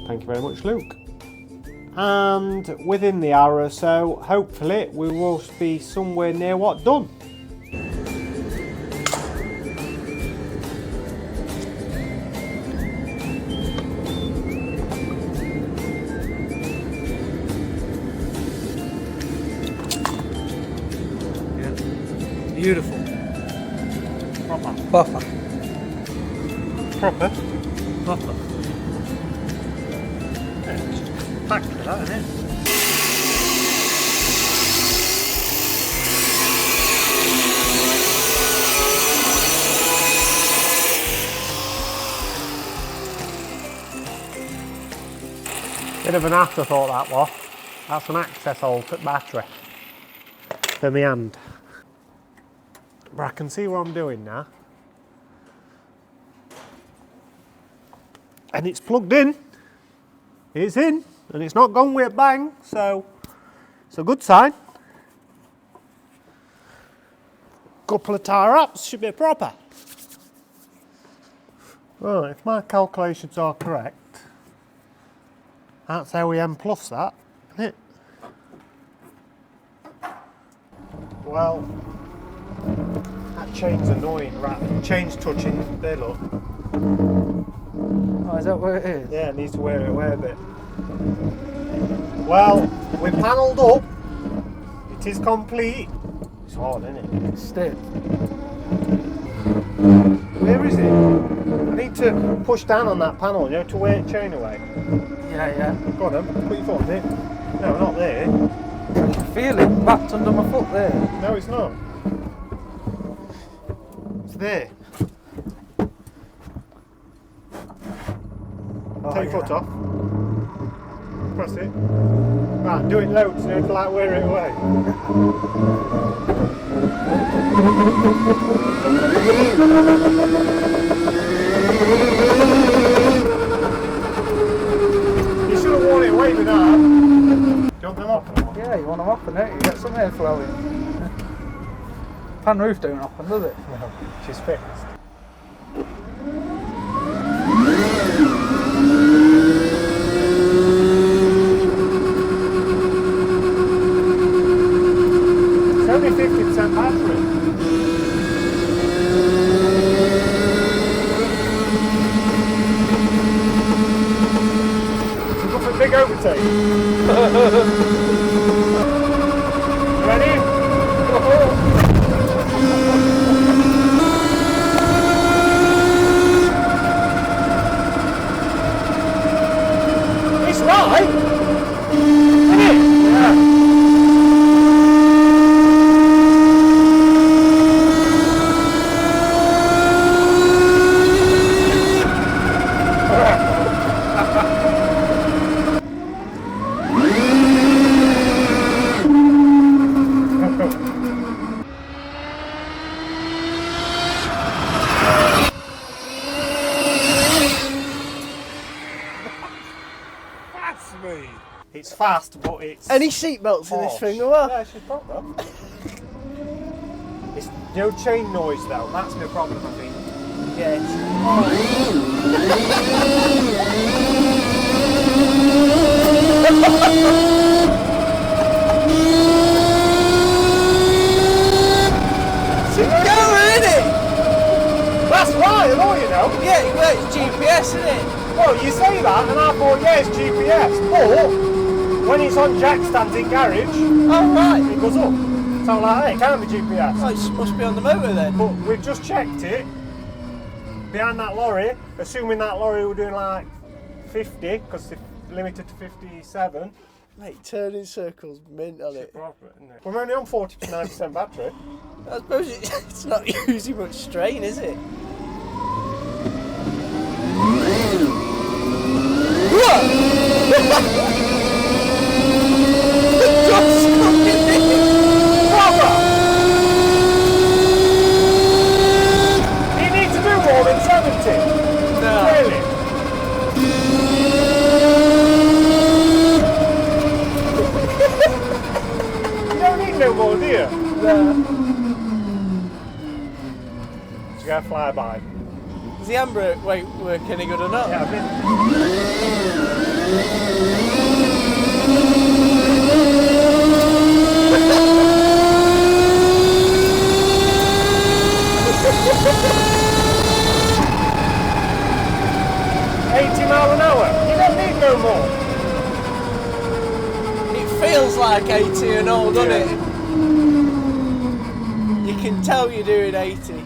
Thank you very much, Luke. And within the hour or so, hopefully we will be somewhere near what done. Beautiful. Proper. Proper. Proper. Proper. Back to that, isn't it? Bit of an afterthought that was. That's an access hole to the battery for my hand. But I can see what I'm doing now. And it's plugged in. It's in, and it's not gone with a bang, so it's a good sign. Couple of tie wraps should be proper. Right, if my calculations are correct, that's OEM plus that, isn't it? Well, that chain's annoying, right? Chain's touching, there look. Oh, is that where it is? Yeah, it needs to wear it away a bit. Well, we're panelled up. It is complete. It's hard, isn't it? It's stiff. Where is it? I need to push down on that panel, you know, to wear the chain away. Yeah. Go on then, put your foot on it. No, not there. I can feel it wrapped under my foot there. No, it's not. It's there. Take your foot off. Press it. Right, do it loads so you have to like wear it away. You should have worn it away with that. Do you want them off? Yeah, you want them open, don't you? Get some airflow in. Pan roof don't open, does it? No, she's fixed. It's only 50% battery. So go for a big overtake. Ready? It's right. Isn't it? Yeah. It's fast, but it's... Any seatbelts in this thing or what? Yeah, she's got them. It's no chain noise though, that's no problem I think. Yeah. It's going, isn't it? That's right, I know you know. Yeah, well, it's GPS, isn't it? Well, you say that and I thought, yeah, it's GPS, but when it's on jack stands in garage, Oh, right. it goes up. So I'm like, hey, it can't be GPS. Oh, it must be on the motor then. But we've just checked it behind that lorry, assuming that lorry were doing like 50, because it's limited to 57. Mate, turning circles, mint on it. We're only on 40 to 90% battery. I suppose it's not using much strain, is it? Proper! need no more, do you? No. Did you get a flyby? Is the handbrake work any good or not? Yeah, I've been... 80 mile an hour? You don't need no more. It feels like 80 and all, doesn't it? You can tell you're doing 80.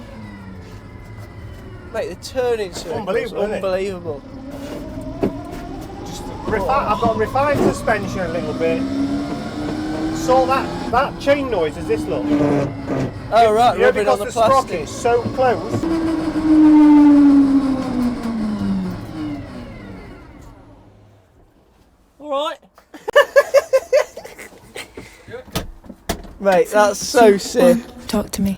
Mate, the turning circle Unbelievable, isn't it? unbelievable. Just I've got to refine suspension a little bit. So that chain noise is this look. Oh right, You know, rubbing on because the the plastic. sprocket's so close. Alright. Mate, that's so sick. Talk to me.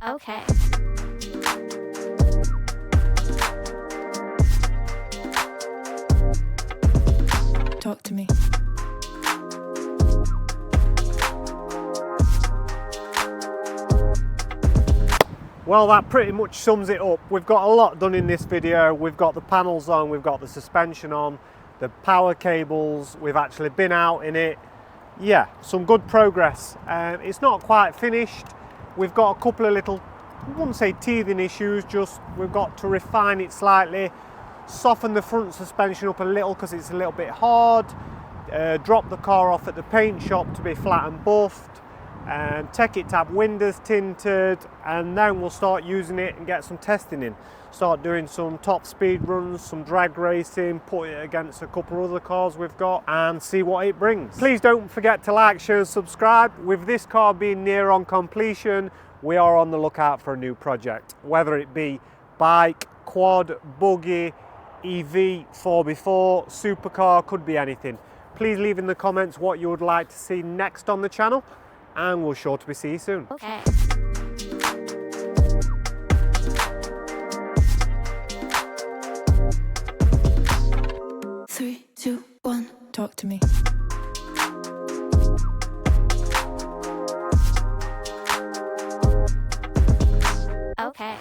Okay. Talk to me. Well, that pretty much sums it up. We've got a lot done in this video. We've got the panels on, we've got the suspension on, the power cables, we've actually been out in it. Yeah, some good progress. It's not quite finished. We've got a couple of little, I wouldn't say teething issues, just we've got to refine it slightly, soften the front suspension up a little because it's a little bit hard, drop the car off at the paint shop to be flat and buffed, and take it to have windows tinted, and then we'll start using it and get some testing in. Start doing some top speed runs, some drag racing, put it against a couple of other cars we've got and see what it brings. Please don't forget to like, share and subscribe. With this car being near on completion, we are on the lookout for a new project, whether it be bike, quad, buggy, EV, 4x4, supercar, could be anything. Please leave in the comments what you would like to see next on the channel, and we'll sure to be see you soon. Okay. 3, 2, 1. Talk to me. Okay.